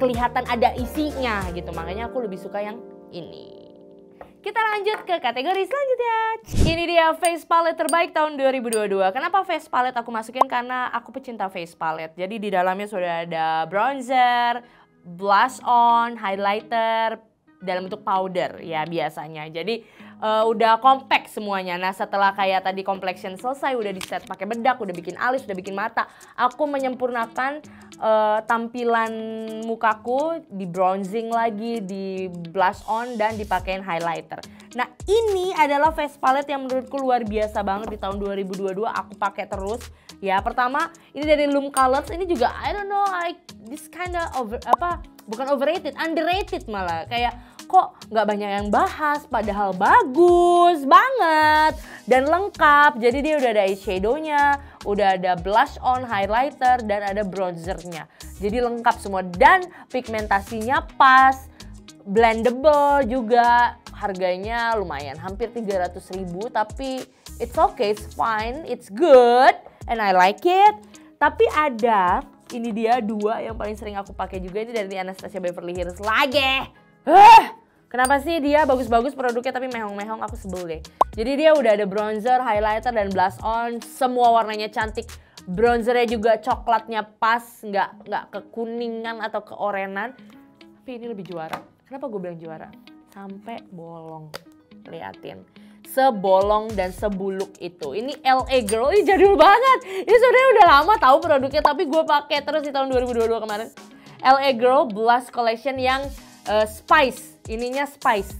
kelihatan ada isinya gitu. Makanya aku lebih suka yang ini. Kita lanjut ke kategori selanjutnya. Ini dia face palette terbaik tahun 2022. Kenapa face palette aku masukin? Karena aku pecinta face palette. Jadi di dalamnya sudah ada bronzer, blush on, highlighter dalam bentuk powder ya biasanya. Jadi udah compact semuanya. Nah setelah kayak tadi complexion selesai, udah di set pakai bedak, udah bikin alis, udah bikin mata, aku menyempurnakan tampilan mukaku, di bronzing lagi, di blush on dan dipakein highlighter. Nah ini adalah face palette yang menurutku luar biasa banget di tahun 2022. Aku pakai terus. Ya pertama ini dari Loom Colors, ini juga I don't know, this kinda bukan overrated, underrated malah. Kayak kok nggak banyak yang bahas, padahal bagus banget dan lengkap. Jadi dia udah ada eyeshadow-nya, udah ada blush on, highlighter, dan ada bronzernya. Jadi lengkap semua dan pigmentasinya pas, blendable juga. Harganya lumayan, hampir 300.000, tapi it's okay, it's fine, it's good, and I like it. Tapi ada, ini dia dua yang paling sering aku pakai juga, ini dari Anastasia Beverly Hills lagi. Kenapa sih dia bagus-bagus produknya tapi mehong-mehong, aku sebel deh. Jadi dia udah ada bronzer, highlighter, dan blush on, semua warnanya cantik. Bronzernya juga coklatnya pas, nggak kekuningan atau keorenan. Tapi ini lebih juara. Kenapa gue bilang juara? Sampai bolong, liatin, sebolong dan sebuluk itu. Ini LA Girl, ini jadul banget. Ini sebenarnya udah lama tahu produknya, tapi gue pakai terus di tahun 2022 kemarin. LA Girl Blush Collection yang Spice, ininya Spice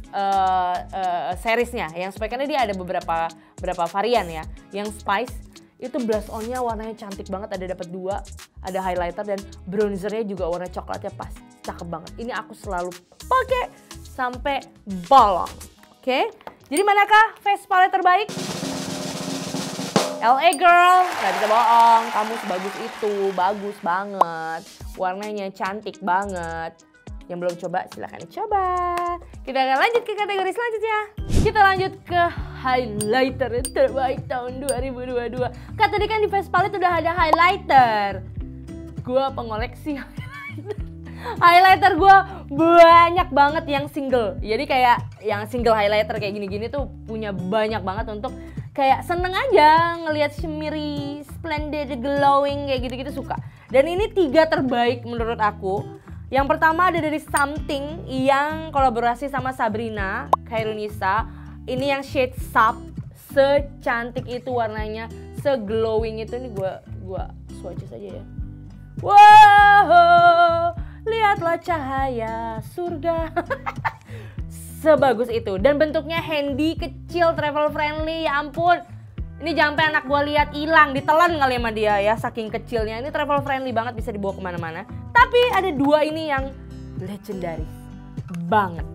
seriesnya. Yang Spice karena dia ada beberapa varian ya. Yang Spice itu blush onnya warnanya cantik banget, ada dapat dua, ada highlighter dan bronzernya juga warna coklatnya pas, cakep banget. Ini aku selalu pakai sampai bolong. Oke, jadi manakah face palette terbaik? LA Girl, gak bisa bohong, kamu sebagus itu, bagus banget, warnanya cantik banget. Yang belum coba silahkan dicoba. Kita akan lanjut ke kategori selanjutnya. Kita lanjut ke highlighter terbaik tahun 2022. Kan tadi kan di face palette udah ada highlighter. Gua pengoleksi highlighter. Highlighter gue banyak banget yang single. Jadi kayak yang single highlighter kayak gini-gini tuh punya banyak banget untuk kayak seneng aja ngelihat shimmery, splendid, glowing kayak gitu-gitu suka. Dan ini 3 terbaik menurut aku. Yang pertama ada dari Something yang kolaborasi sama Sabrina Khairunisa. Ini yang shade Sap, secantik itu warnanya, seglowing itu. Ini gue swatches aja ya. Wow, lihatlah cahaya surga. Sebagus itu dan bentuknya handy, kecil, travel friendly. Ya ampun, ini jangan sampai anak gue lihat hilang, ditelan kali sama dia ya, saking kecilnya. Ini travel friendly banget, bisa dibawa kemana-mana. Tapi ada 2 ini yang legendaris banget.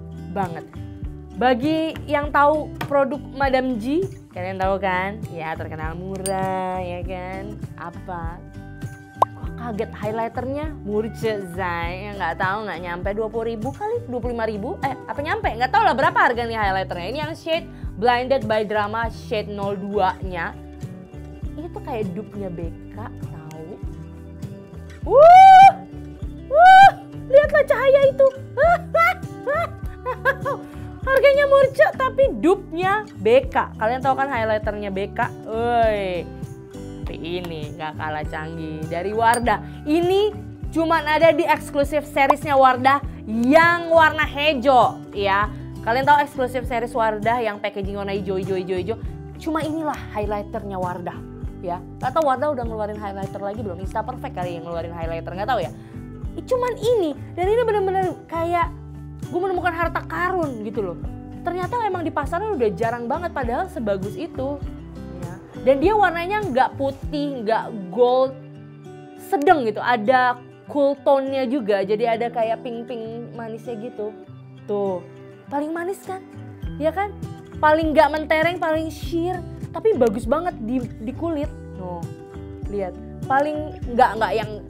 Bagi yang tahu produk Madame G, kalian tahu kan? Ya terkenal murah ya kan? Apa? Gua kaget highlighternya Murce Zai, nggak tahu, nggak nyampe 20.000 kali, 25.000, apa nyampe? Nggak tahu lah berapa harga nih highlighternya. Ini yang shade Blinded by Drama shade 02 nya. Ini tuh kayak dupe-nya BK, tahu? Lihatlah cahaya itu. Harganya murca tapi dupe-nya BK. Kalian tahu kan highlighternya BK? Tapi ini gak kalah canggih dari Wardah. Ini cuman ada di eksklusif seriesnya Wardah yang warna hijau ya. Kalian tahu eksklusif series Wardah yang packaging warna hijau. Cuma inilah highlighternya Wardah ya. Gak tahu Wardah udah ngeluarin highlighter lagi belum? Insta Perfect kali yang ngeluarin highlighter, gak tahu ya. cuman ini. Dan ini bener-bener kayak gue menemukan harta karun gitu loh. Ternyata emang di pasaran udah jarang banget padahal sebagus itu. Ya. Dan dia warnanya nggak putih, nggak gold, sedang gitu. Ada cool tone-nya juga, jadi ada kayak pink-pink manisnya gitu. Tuh, paling manis kan? Ya kan? Paling nggak mentereng, paling sheer, tapi bagus banget di kulit. No, lihat. Paling nggak yang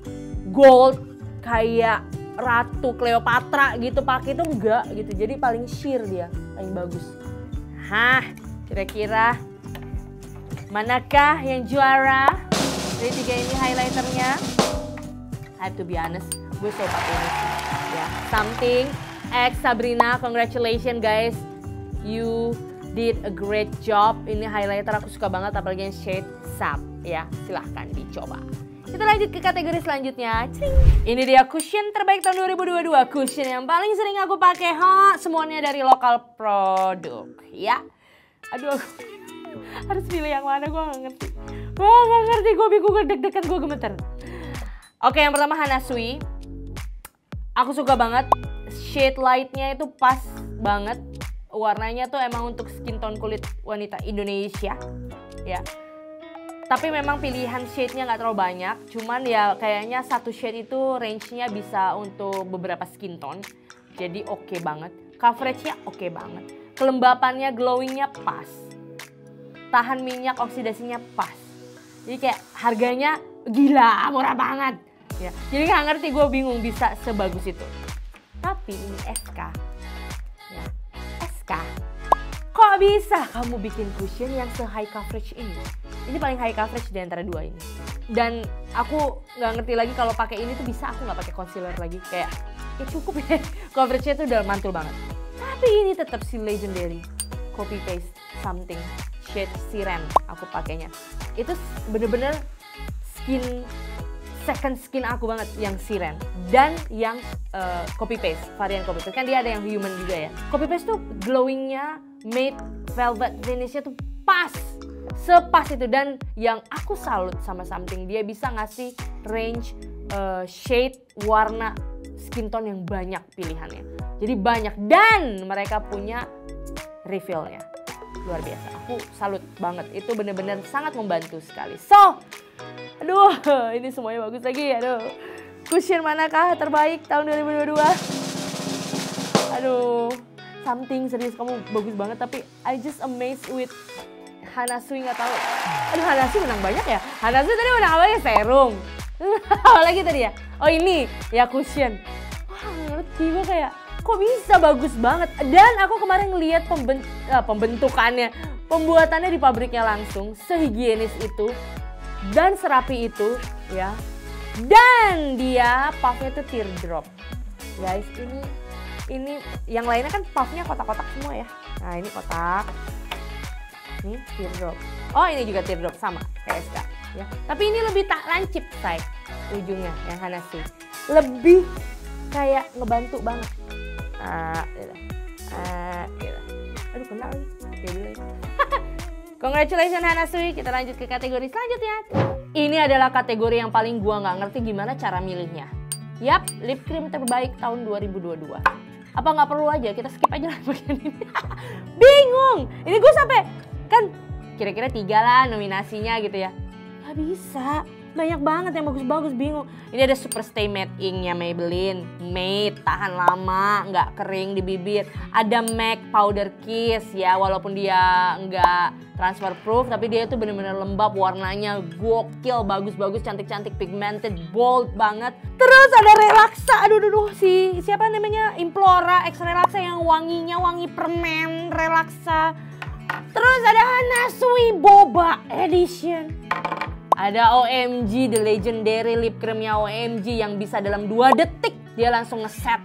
gold kayak Ratu Cleopatra gitu pakai itu enggak gitu. Jadi paling sheer dia, paling bagus. Hah, kira-kira manakah yang juara dari 3 ini highlighternya? I have to be honest, gue so pakai ini sih. Ya, Something X Sabrina, congratulations guys. You did a great job. Ini highlighter aku suka banget, apalagi yang shade Sap. Ya, silahkan dicoba. Kita lanjut ke kategori selanjutnya. Cing. Ini dia cushion terbaik tahun 2022. Cushion yang paling sering aku pakai. Semuanya dari lokal produk. Ya. Aduh, harus pilih yang mana, gue gak ngerti. Gue bingung, deg-degan, gue gemeter. Oke, yang pertama Hanasui. Aku suka banget. Shade lightnya itu pas banget. Warnanya tuh emang untuk skin tone kulit wanita Indonesia. Ya. Tapi memang pilihan shade-nya nggak terlalu banyak. Cuman ya kayaknya satu shade itu range-nya bisa untuk beberapa skin tone. Jadi oke banget. Coverage-nya oke banget. Kelembapannya, glowing-nya pas. Tahan minyak, oksidasinya pas. Jadi kayak harganya gila, murah banget. Ya. Jadi nggak ngerti, gue bingung bisa sebagus itu. Tapi ini SK. Ya. SK. Kok bisa kamu bikin cushion yang se-high coverage ini? Ini paling high coverage di antara dua ini. Dan aku nggak ngerti lagi kalau pakai ini tuh bisa aku nggak pakai concealer lagi. Kayak ya cukup ya. Coverage-nya tuh udah mantul banget. Tapi ini tetap si Legendary Copy Paste Something shade Siren aku pakainya. Itu bener-bener second skin aku banget yang Siren. Dan yang Copy Paste, varian Copy Paste. Kan dia ada yang human juga ya. Copy Paste tuh glowingnya, matte velvet finishnya tuh pas. Sepas itu. Dan yang aku salut sama Something, dia bisa ngasih range shade warna skin tone yang banyak pilihannya. Jadi banyak dan mereka punya refillnya. Luar biasa, aku salut banget. Itu bener-bener sangat membantu sekali. So, aduh ini semuanya bagus lagi. Aduh, cushion manakah terbaik tahun 2022? Aduh, Something serius kamu bagus banget. Tapi I just amazed with Hanasui, nggak tahu. Aduh, Hanasui menang banyak ya. Hanasui tadi menang apa ya? Serum. Apa lagi tadi ya? Oh ini ya cushion. Wah ngerti gue kayak kok bisa bagus banget. Dan aku kemarin ngeliat pembentukannya, pembuatannya di pabriknya langsung, sehigienis itu dan serapi itu ya. Dan dia puffnya tuh teardrop. Guys ini yang lainnya kan puffnya kotak-kotak semua ya. Nah ini kotak. Ini teardrop. Oh ini juga teardrop sama kayak SK ya. Tapi ini lebih tak lancip say ujungnya yang Hanasui. Lebih kayak ngebantu banget. Gitu. Aduh kena lagi. Congratulations Hanasui. Kita lanjut ke kategori selanjutnya. Ini adalah kategori yang paling gua nggak ngerti gimana cara milihnya. Yap, lip cream terbaik tahun 2022. Apa nggak perlu aja kita skip aja lah bagian ini. Bingung. Ini gue sampai kan kira-kira 3 lah nominasinya gitu ya. Gak bisa, banyak banget yang bagus-bagus, bingung. Ini ada Super Stay Matte Ink-nya Maybelline, matte, tahan lama, nggak kering di bibir. Ada MAC Powder Kiss ya, walaupun dia nggak transfer proof, tapi dia tuh bener-bener lembab, warnanya gokil, bagus-bagus, cantik-cantik, pigmented, bold banget. Terus ada Relaxa, aduh siapa namanya, Implora X Relaxa yang wanginya wangi permen Relaxa. Terus ada Hanasui Boba Edition. Ada OMG, The Legendary Lip Creamnya OMG yang bisa dalam 2 detik dia langsung ngeset.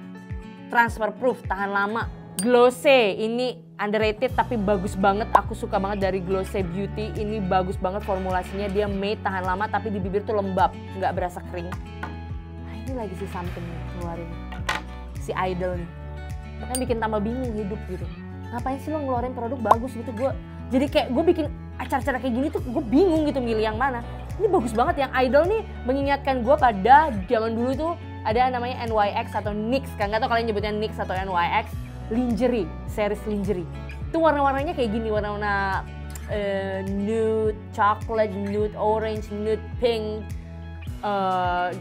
Transfer proof, tahan lama. Glossy, ini underrated tapi bagus banget. Aku suka banget dari Glossy Beauty. Ini bagus banget formulasinya, dia matte, tahan lama tapi di bibir tuh lembab, nggak berasa kering. Nah ini lagi si Something nih keluarin. Si Idol nih. Kan bikin tambah bingung hidup gitu. Ngapain sih lo ngeluarin produk bagus gitu, jadi kayak gue bikin acara-acara kayak gini tuh gue bingung gitu milih yang mana. Ini bagus banget, yang Idol nih mengingatkan gue pada zaman dulu tuh ada namanya NYX atau NYX kan, nggak tau kalian nyebutnya NYX atau NYX, lingerie, series lingerie. Itu warna-warnanya kayak gini, warna-warna nude chocolate, nude orange, nude pink,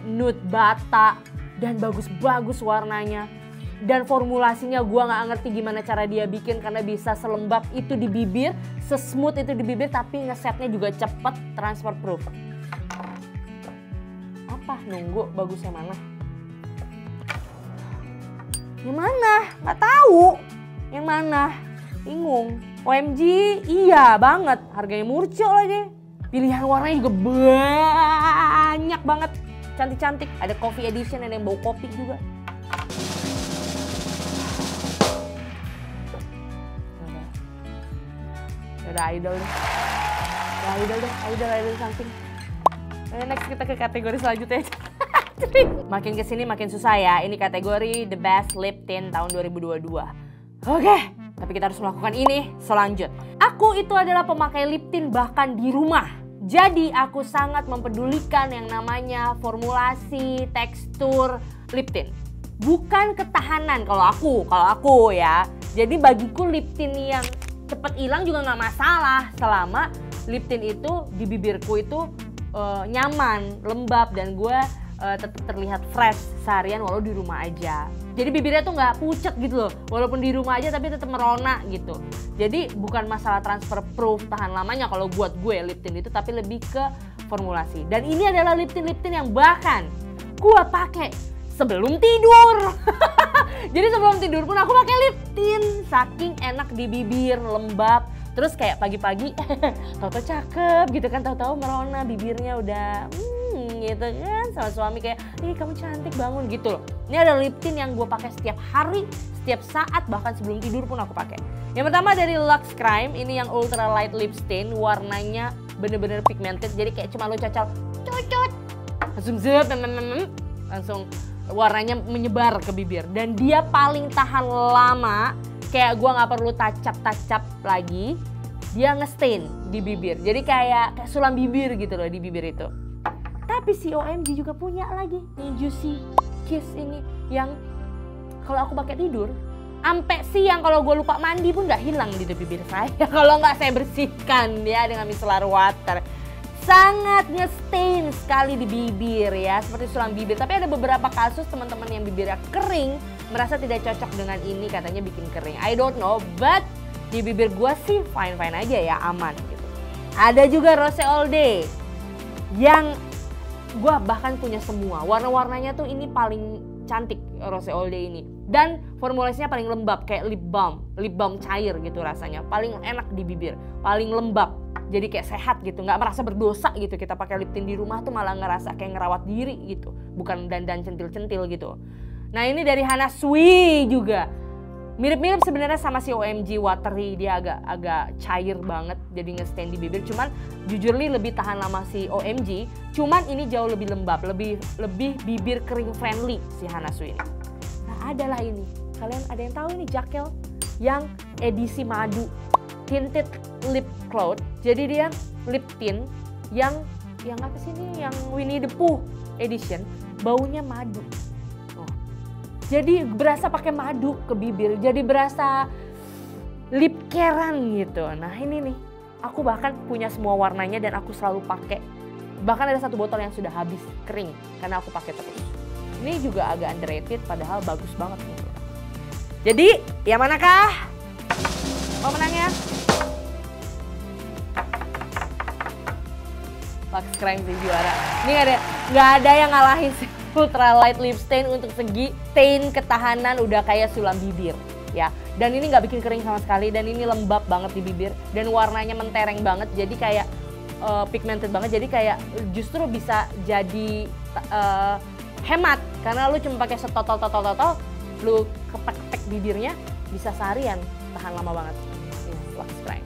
nude bata, dan bagus-bagus warnanya. Dan formulasinya gue nggak ngerti gimana cara dia bikin, karena bisa selembab itu di bibir, sesmooth itu di bibir, tapi ngesetnya juga cepet, transfer proof. Apa? Nunggu bagus yang mana? Yang mana? Nggak tahu. Yang mana? Bingung. OMG, iya banget. Harganya murcok lagi. Pilihan warnanya juga banyak banget. Cantik-cantik. Ada coffee edition, ada yang bau kopi juga. Udah idol deh. Idol samping. Next kita ke kategori selanjutnya. Makin kesini makin susah ya. Ini kategori The Best Lip Tint tahun 2022. Oke, tapi kita harus melakukan ini selanjut. Aku itu adalah pemakai lip tint bahkan di rumah. Jadi aku sangat mempedulikan yang namanya formulasi, tekstur lip tint. Bukan ketahanan kalau aku ya. Jadi bagiku lip tint yang cepet hilang juga nggak masalah selama lip tint itu di bibirku itu nyaman, lembab, dan gue tetap terlihat fresh seharian walau di rumah aja. Jadi bibirnya tuh nggak pucet gitu loh, walaupun di rumah aja tapi tetap merona gitu. Jadi bukan masalah transfer proof tahan lamanya kalau buat gue lip tint itu, tapi lebih ke formulasi. Dan ini adalah lip tint yang bahkan gue pakai sebelum tidur. Jadi sebelum tidur pun aku pakai lip tint, saking enak di bibir, lembab. Terus kayak pagi-pagi, tau-tau cakep gitu kan, tau-tau merona bibirnya udah gitu kan, sama suami kayak, ih kamu cantik bangun gitu loh. Ini ada lip tint yang gue pakai setiap hari, setiap saat, bahkan sebelum tidur pun aku pakai. Yang pertama dari Lux Crime, ini yang ultra light lip tint, warnanya bener-bener pigmented, jadi kayak cuma lo cocok, langsung warnanya menyebar ke bibir, dan dia paling tahan lama. Kayak gue nggak perlu touch-up lagi, dia nge-stain di bibir. Jadi kayak sulam bibir gitu loh di bibir itu. Tapi si OMG juga punya lagi nih Juicy Kiss ini yang kalau aku pakai tidur, sampai siang kalau gue lupa mandi pun nggak hilang di bibir saya. Kalau nggak saya bersihkan ya dengan micellar water. Sangat nge-stain sekali di bibir ya, seperti sulam bibir. Tapi ada beberapa kasus teman-teman yang bibirnya kering merasa tidak cocok dengan ini, katanya bikin kering. I don't know, but di bibir gua sih fine-fine aja ya, aman gitu. Ada juga Rose All Day yang gua bahkan punya semua. Warna-warnanya tuh ini paling cantik Rose All Day ini. Dan formulasinya paling lembab kayak lip balm cair gitu rasanya. Paling enak di bibir, paling lembab. Jadi kayak sehat gitu, nggak merasa berdosa gitu. Kita pakai lip tint di rumah tuh malah ngerasa kayak ngerawat diri gitu, bukan dandan centil-centil gitu. Nah ini dari Hana Sui juga, mirip-mirip sebenarnya sama si OMG Watery, dia agak cair banget, jadi nge-stain di bibir. Cuman jujur nih lebih tahan lama si OMG, cuman ini jauh lebih lembab, lebih bibir kering friendly si Hana Sui ini. Nah adalah ini, kalian ada yang tahu ini Jakel yang edisi madu, tinted lip cloud. Jadi dia lip tint yang apa sih ini, yang Winnie the Pooh edition, baunya madu. Oh. Jadi berasa pakai madu ke bibir, jadi berasa lip care-an gitu. Nah ini nih, aku bahkan punya semua warnanya dan aku selalu pakai. Bahkan ada satu botol yang sudah habis kering karena aku pakai terus. Ini juga agak underrated padahal bagus banget gitu. Jadi yang manakah pemenangnya? Lux Crime sih juara. Ini nggak ada yang ngalahin si ultralight lip stain untuk segi stain ketahanan udah kayak sulam bibir ya. Dan ini nggak bikin kering sama sekali, dan ini lembab banget di bibir, dan warnanya mentereng banget, jadi kayak pigmented banget, jadi kayak justru bisa jadi hemat karena lu cuma pakai setotol, lu kepek bibirnya bisa seharian, tahan lama banget. Ini Lux Crime.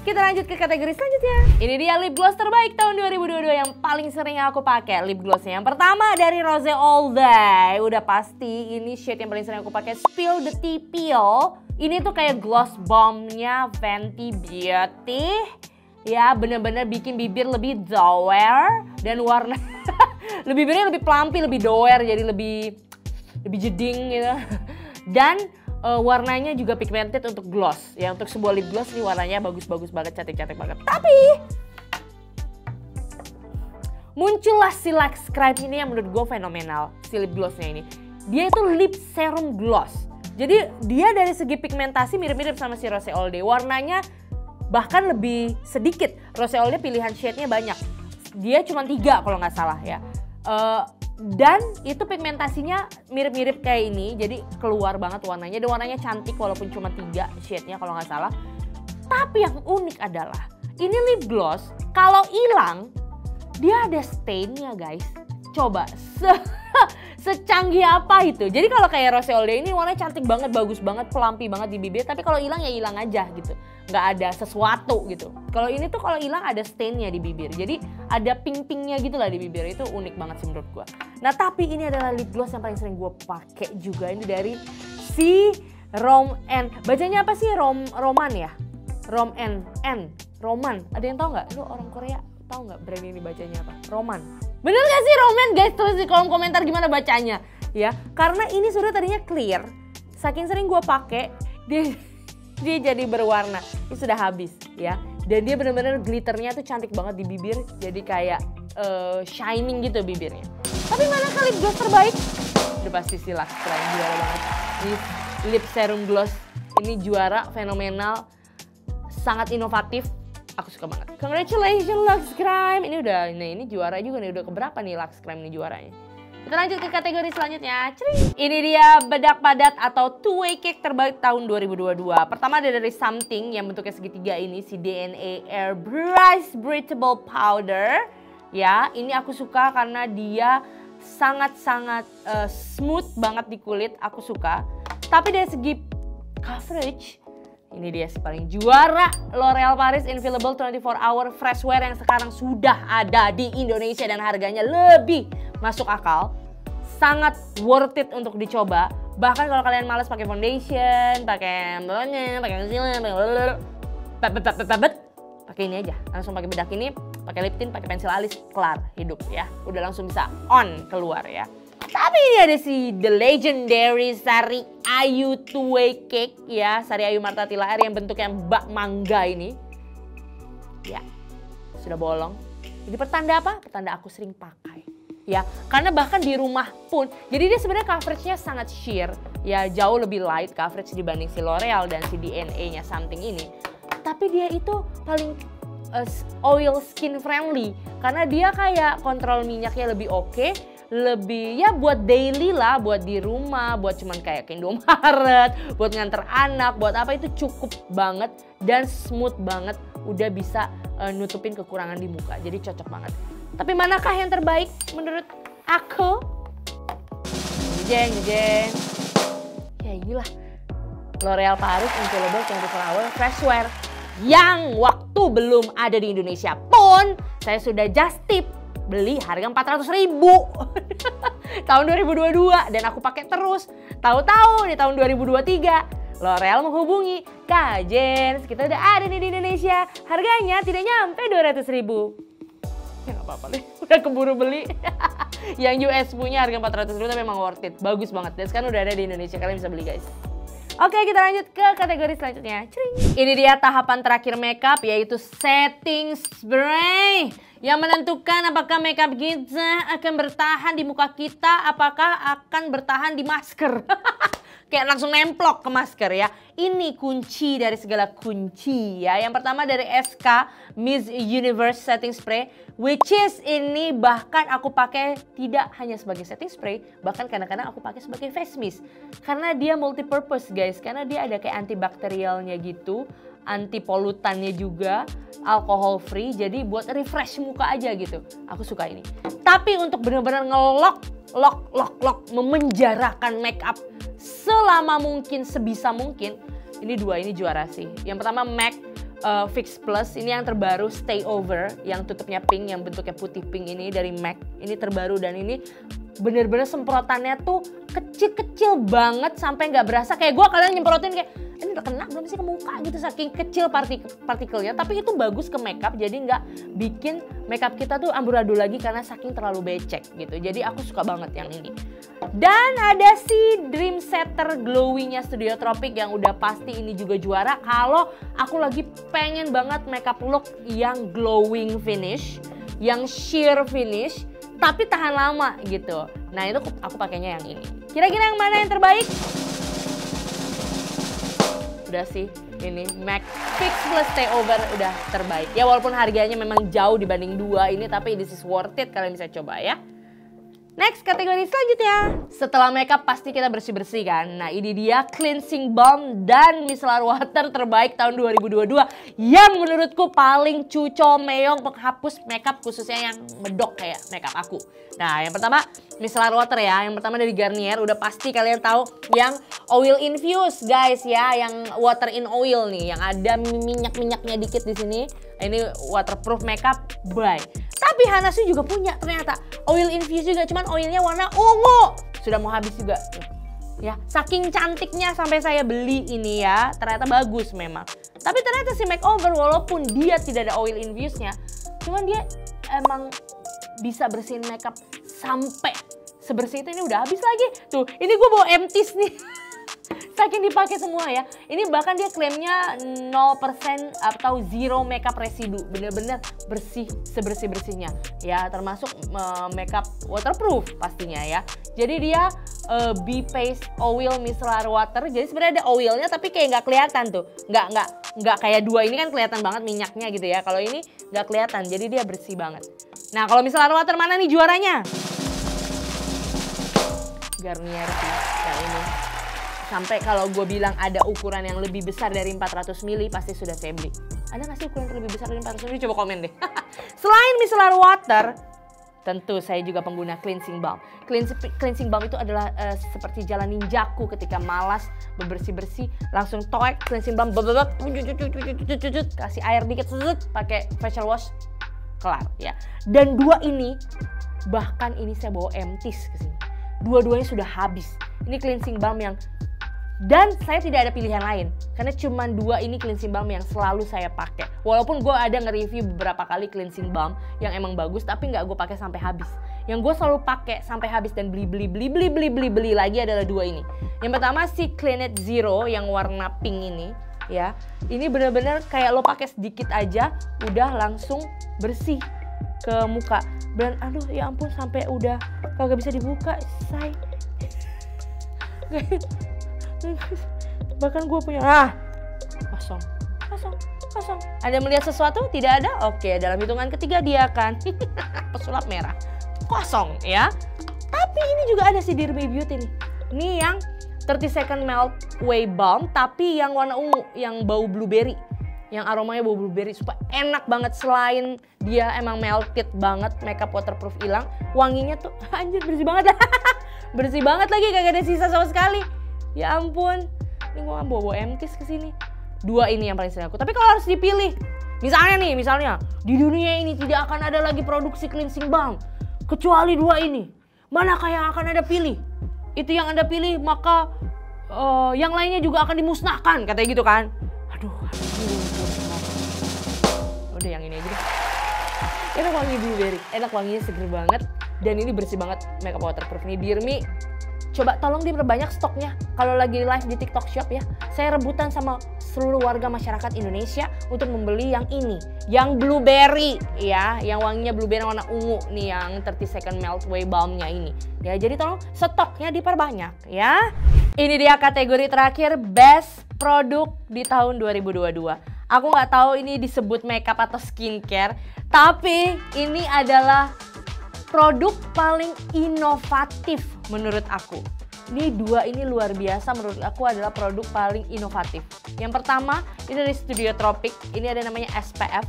Kita lanjut ke kategori selanjutnya. Ini dia lip gloss terbaik tahun 2022 yang paling sering aku pakai. Lip glossnya yang pertama dari Rose All Day. Udah pasti ini shade yang paling sering aku pakai, Spill the Tea Peel. Ini tuh kayak gloss bombnya Fenty Beauty. Ya bener-bener bikin bibir lebih dower, dan bibirnya lebih plumpy, lebih doer, jadi lebih jeding gitu. Dan warnanya juga pigmented untuk gloss. Ya untuk sebuah lip gloss ini warnanya bagus-bagus banget, cantik-cantik banget. Tapi muncullah si Lux Crime ini yang menurut gue fenomenal, si lip glossnya ini. Dia itu lip serum gloss. Jadi dia dari segi pigmentasi mirip-mirip sama si Rose All Day. Warnanya bahkan lebih sedikit. Rose All Day pilihan shade-nya banyak. Dia cuma 3 kalau nggak salah ya. Dan itu pigmentasinya mirip-mirip kayak ini, jadi keluar banget warnanya. Dan warnanya cantik walaupun cuma 3 shade-nya kalau nggak salah. Tapi yang unik adalah ini lip gloss kalau hilang dia ada stain-nya guys. Coba secanggih apa itu. Jadi kalau kayak Rose All Day ini warnanya cantik banget, bagus banget, plumpy banget di bibir. Tapi kalau hilang ya hilang aja gitu. Nggak ada sesuatu gitu. Kalau ini tuh kalau hilang ada stain-nya di bibir. Jadi ada pink-pinknya gitu lah di bibir. Itu unik banget sih menurut gue. Nah tapi ini adalah lip gloss yang paling sering gue pakai juga. Ini dari si bacanya apa sih? Roman ya? Roman. Ada yang tahu nggak? Lu orang Korea tahu nggak brand ini bacanya apa? Roman. Bener gak sih Roman guys? Tulis di kolom komentar gimana bacanya. Ya, karena ini sudah tadinya clear. Saking sering gue pakai, dia jadi berwarna. Ini sudah habis ya. Dan dia bener-bener glitternya tuh cantik banget di bibir. Jadi kayak shining gitu bibirnya. Tapi mana kali lip gloss terbaik? Udah pasti si Lux Crime juara banget. Ini lip serum gloss. Ini juara, fenomenal. Sangat inovatif. Aku suka banget. Congratulations Lux Crime. Ini juara juga nih. Udah keberapa nih Lux Crime nih juaranya? Kita lanjut ke kategori selanjutnya. Cering. Ini dia bedak padat atau two-way cake terbaik tahun 2022. Pertama ada dari Something yang bentuknya segitiga ini, si DNA Airbrush Breathable Powder. Ya, ini aku suka karena dia sangat-sangat smooth banget di kulit. Aku suka. Tapi dari segi coverage, ini dia sih paling juara, L'Oreal Paris Infallible 24 Hour Fresh Wear yang sekarang sudah ada di Indonesia dan harganya lebih masuk akal. Sangat worth it untuk dicoba. Bahkan kalau kalian malas pakai foundation, pakai concealer, pakai ini aja. Langsung pakai bedak ini, pakai lip tint, pakai pensil alis, kelar hidup ya. Udah langsung bisa on keluar ya. Tapi ini ada si The Legendary Sari Ayu Two-Way Cake ya. Sari Ayu Marta Tilaar yang bentuknya bak mangga ini. Ya, sudah bolong. Ini pertanda apa? Pertanda aku sering pakai. Ya, karena bahkan di rumah pun. Jadi dia sebenarnya coveragenya sangat sheer. Ya, jauh lebih light coverage dibanding si L'Oreal dan si DNA-nya Something ini. Tapi dia itu paling oil skin friendly. Karena dia kayak kontrol minyaknya lebih oke. Lebih ya buat daily lah, buat di rumah, buat cuman kayak ke Indomaret, buat nganter anak, buat apa itu cukup banget dan smooth banget, udah bisa nutupin kekurangan di muka, jadi cocok banget. Tapi manakah yang terbaik menurut aku? Jeng. Ya inilah L'Oreal Paris Infallible 24 Hour Fresh Wear yang waktu belum ada di Indonesia pun saya sudah just tip. Beli harga 400.000 tahun 2022 dan aku pakai terus. Tahu-tahu di tahun 2023 L'Oreal menghubungi, Kak Jens, kita udah ada nih di Indonesia. Harganya tidak nyampe 200.000. Ya nggak apa-apa deh, udah keburu beli. Yang US punya harga 400.000 tapi memang worth it, bagus banget. Dan sekarang udah ada di Indonesia, kalian bisa beli guys. Oke, kita lanjut ke kategori selanjutnya. Cering. Ini dia tahapan terakhir makeup, yaitu setting spray. Yang menentukan apakah makeup kita akan bertahan di muka kita, apakah akan bertahan di masker. Kayak langsung nemplok ke masker ya. Ini kunci dari segala kunci ya. Yang pertama dari SK Miss Universe Setting Spray. Which is ini bahkan aku pakai tidak hanya sebagai setting spray. Bahkan kadang-kadang aku pakai sebagai face mist. Karena dia multi purpose guys. Karena dia ada kayak antibakterialnya gitu. Anti polutannya juga. Alkohol free. Jadi buat refresh muka aja gitu. Aku suka ini. Tapi untuk benar-benar lock, memenjarakan makeup selama mungkin, sebisa mungkin. Ini dua, ini juara sih. Yang pertama MAC Fix Plus, ini yang terbaru, Stay Over, yang tutupnya pink, yang bentuknya putih pink ini dari MAC. Ini terbaru dan ini bener-bener semprotannya tuh kecil-kecil banget sampai nggak berasa. Kayak gue kalian nyemprotin kayak ini udah kena belum sih ke muka gitu, saking kecil partikelnya. Tapi itu bagus ke makeup, jadi nggak bikin makeup kita tuh amburadul lagi karena saking terlalu becek gitu. Jadi aku suka banget yang ini. Dan ada si Dream Setter Glowy-nya Studio Tropic yang udah pasti ini juga juara kalau aku lagi pengen banget makeup look yang glowing finish, yang sheer finish, tapi tahan lama gitu. Nah itu aku pakainya yang ini. Kira-kira yang mana yang terbaik? Udah sih, ini MAC Fix Plus Stay Over udah terbaik. Ya walaupun harganya memang jauh dibanding dua ini, tapi this is worth it, kalian bisa coba ya. Next, kategori selanjutnya. Setelah makeup pasti kita bersih-bersih kan. Nah ini dia cleansing balm dan micellar water terbaik tahun 2022. Yang menurutku paling cuco meong penghapus makeup, khususnya yang medok kayak makeup aku. Nah yang pertama micellar water ya. Yang pertama dari Garnier, udah pasti kalian tahu yang oil infused guys ya. Yang water in oil nih, yang ada minyak-minyaknya dikit di sini. Ini waterproof makeup by. Tapi Hanasu juga punya ternyata oil infused juga, cuman oilnya warna ungu. Sudah mau habis juga. Ya, saking cantiknya sampai saya beli ini ya. Ternyata bagus memang. Tapi ternyata si makeover walaupun dia tidak ada oil infusednya, cuman dia emang bisa bersihin makeup sampai sebersih itu. Ini udah habis lagi. Tuh, ini gue bawa empties nih. Saking dipakai semua ya. Ini bahkan dia klaimnya 0% atau zero makeup residu. Bener-bener bersih sebersih-bersihnya. Ya termasuk makeup waterproof pastinya ya. Jadi dia bee paste oil micellar water. Jadi sebenarnya ada oilnya tapi kayak nggak kelihatan tuh. Nggak kayak dua ini kan kelihatan banget minyaknya gitu ya. Kalau ini nggak kelihatan. Jadi dia bersih banget. Nah kalau micellar water mana nih juaranya? Garnier sih yang ini. Sampai kalau gue bilang ada ukuran yang lebih besar dari 400 ml pasti sudah saya beli. Ada nggak sih ukuran yang lebih besar dari 400 ml? Coba komen deh. Selain micellar water, tentu saya juga pengguna cleansing balm. Cleansing balm itu adalah seperti jalan ninjaku ketika malas bersih-bersih, langsung toek cleansing balm, kasih air dikit, pakai facial wash, kelar ya. Dan dua ini, bahkan ini saya bawa empties ke sini. Dua-duanya sudah habis. Ini cleansing balm yang, dan saya tidak ada pilihan lain karena cuma dua ini cleansing balm yang selalu saya pakai. Walaupun gue ada nge-review beberapa kali cleansing balm yang emang bagus, tapi nggak gue pakai sampai habis. Yang gue selalu pakai sampai habis dan beli lagi adalah dua ini. Yang pertama si Clinique Zero yang warna pink ini ya. Ini bener-bener kayak lo pakai sedikit aja udah langsung bersih ke muka. Dan aduh ya ampun sampai udah kagak bisa dibuka, say. Bahkan gue punya kosong. Ada melihat sesuatu? Tidak ada? Oke, dalam hitungan ketiga dia akan pesulap merah kosong ya. Tapi ini juga ada si Dirmi Beauty nih. Ini yang 30 second melt way balm tapi yang warna ungu, yang bau blueberry, yang aromanya bau blueberry, supaya enak banget. Selain dia emang melted banget, makeup waterproof hilang, wanginya tuh anjir bersih banget. Bersih banget lagi, kagak ada sisa sama sekali. Ya ampun, ini gue bawa empties ke sini. Dua ini yang paling sering aku. Tapi kalau harus dipilih, misalnya di dunia ini tidak akan ada lagi produksi cleansing balm kecuali dua ini. Manakah yang akan Anda pilih? Itu yang Anda pilih, maka yang lainnya juga akan dimusnahkan, katanya gitu kan. Aduh, udah yang ini aja deh. Enak wangi blueberry, enak wanginya seger banget. Dan ini bersih banget makeup waterproof nih. Dirmi, coba tolong diperbanyak stoknya kalau lagi live di TikTok Shop ya. Saya rebutan sama seluruh warga masyarakat Indonesia untuk membeli yang ini, yang blueberry ya, yang wanginya blueberry warna ungu nih, yang 30 second melt way balmnya ini ya. Jadi tolong stoknya diperbanyak ya. Ini dia kategori terakhir, best produk di tahun 2022. Aku nggak tahu ini disebut makeup atau skincare, tapi ini adalah produk paling inovatif menurut aku. Ini dua ini luar biasa menurut aku, adalah produk paling inovatif. Yang pertama ini dari Studio Tropic, ini ada namanya SPF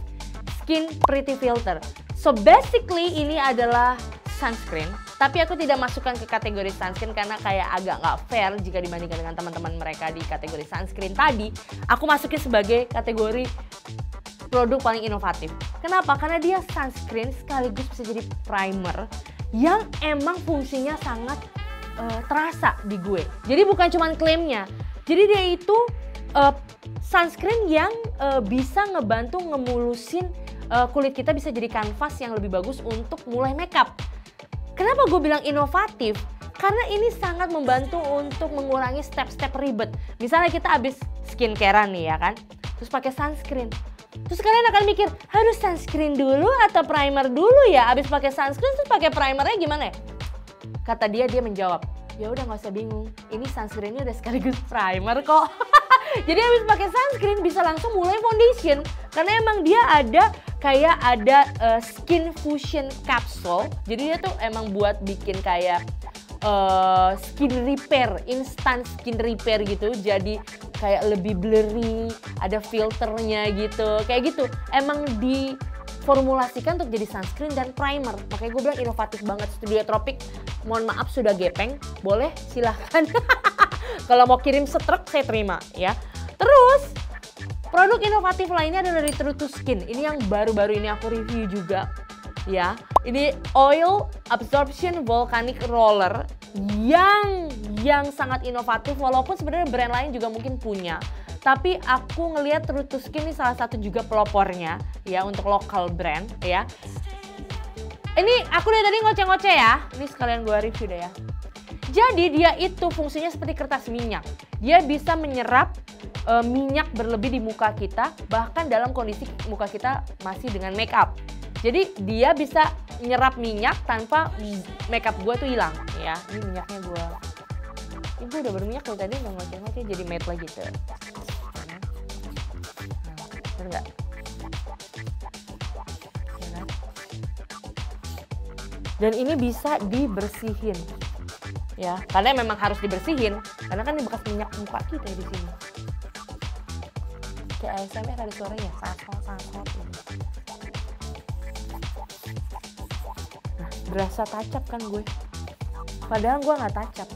Skin Pretty Filter. So basically ini adalah sunscreen, tapi aku tidak masukkan ke kategori sunscreen karena kayak agak nggak fair jika dibandingkan dengan teman-teman mereka di kategori sunscreen tadi. Aku masukin sebagai kategori produk paling inovatif. Kenapa? Karena dia sunscreen sekaligus bisa jadi primer yang emang fungsinya sangat terasa di gue. Jadi bukan cuma klaimnya, jadi dia itu sunscreen yang bisa ngebantu ngemulusin kulit kita, bisa jadi kanvas yang lebih bagus untuk mulai makeup. Kenapa gue bilang inovatif? Karena ini sangat membantu untuk mengurangi step-step ribet. Misalnya kita habis skincarean nih ya kan, terus pakai sunscreen. Terus kalian akan mikir, harus sunscreen dulu atau primer dulu ya? Habis pakai sunscreen terus pakai primernya gimana ya? Kata dia menjawab, ya udah nggak usah bingung, ini sunscreennya udah sekaligus primer kok. Jadi habis pakai sunscreen bisa langsung mulai foundation, karena emang dia ada skin fusion capsule. Jadi dia tuh emang buat bikin kayak skin repair, instant skin repair gitu. Jadi kayak lebih blurry, ada filternya gitu, kayak gitu. Emang diformulasikan untuk jadi sunscreen dan primer. Makanya gue bilang inovatif banget. Studio Tropik, mohon maaf sudah gepeng, boleh silahkan. Kalau mau kirim setruk saya terima ya. Terus produk inovatif lainnya adalah dari True to Skin. Ini yang baru-baru ini aku review juga ya. Ini Oil Absorption Volcanic Roller yang sangat inovatif, walaupun sebenarnya brand lain juga mungkin punya. Tapi aku ngelihat True to Skin ini salah satu juga pelopornya ya untuk lokal brand ya. Ini aku dari tadi ngoceh-ngoceh ya. Ini sekalian gue review deh ya. Jadi dia itu fungsinya seperti kertas minyak. Dia bisa menyerap minyak berlebih di muka kita, bahkan dalam kondisi muka kita masih dengan make up. Jadi dia bisa nyerap minyak tanpa makeup gue tuh hilang ya. Ini minyaknya gue. Ini gue udah berminyak loh tadi, nggak ngoceh-ngoceh jadi matte lagi tuh. Nah, bener nggak? Dan ini bisa dibersihin ya, karena memang harus dibersihin karena kan ini bekas minyak muka kita di sini. Kayak ASMR ada suaranya, sasot. Nah, berasa touch up kan gue, padahal gue nggak touch up.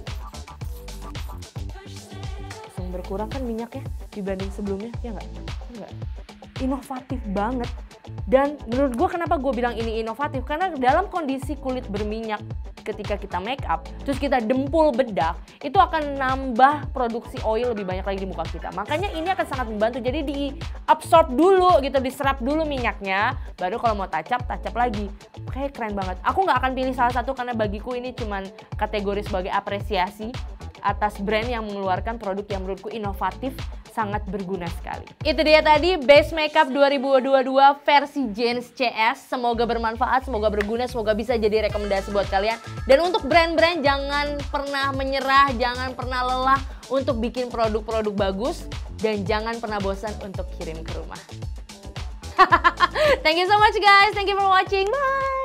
Langsung berkurang kan minyaknya dibanding sebelumnya, ya nggak? Inovatif banget. Dan menurut gue kenapa gue bilang ini inovatif, karena dalam kondisi kulit berminyak ketika kita make up, terus kita dempul bedak, itu akan nambah produksi oil lebih banyak lagi di muka kita. Makanya ini akan sangat membantu, jadi diabsorb dulu gitu, diserap dulu minyaknya, baru kalau mau touch up lagi. Kayak keren banget. Aku nggak akan pilih salah satu karena bagiku ini cuman kategori sebagai apresiasi atas brand yang mengeluarkan produk yang menurutku inovatif, sangat berguna sekali. Itu dia tadi Base Makeup 2022 versi Jeans CS. Semoga bermanfaat, semoga berguna, semoga bisa jadi rekomendasi buat kalian. Dan untuk brand-brand jangan pernah menyerah, jangan pernah lelah untuk bikin produk-produk bagus, dan jangan pernah bosan untuk kirim ke rumah. Thank you so much guys, thank you for watching, bye!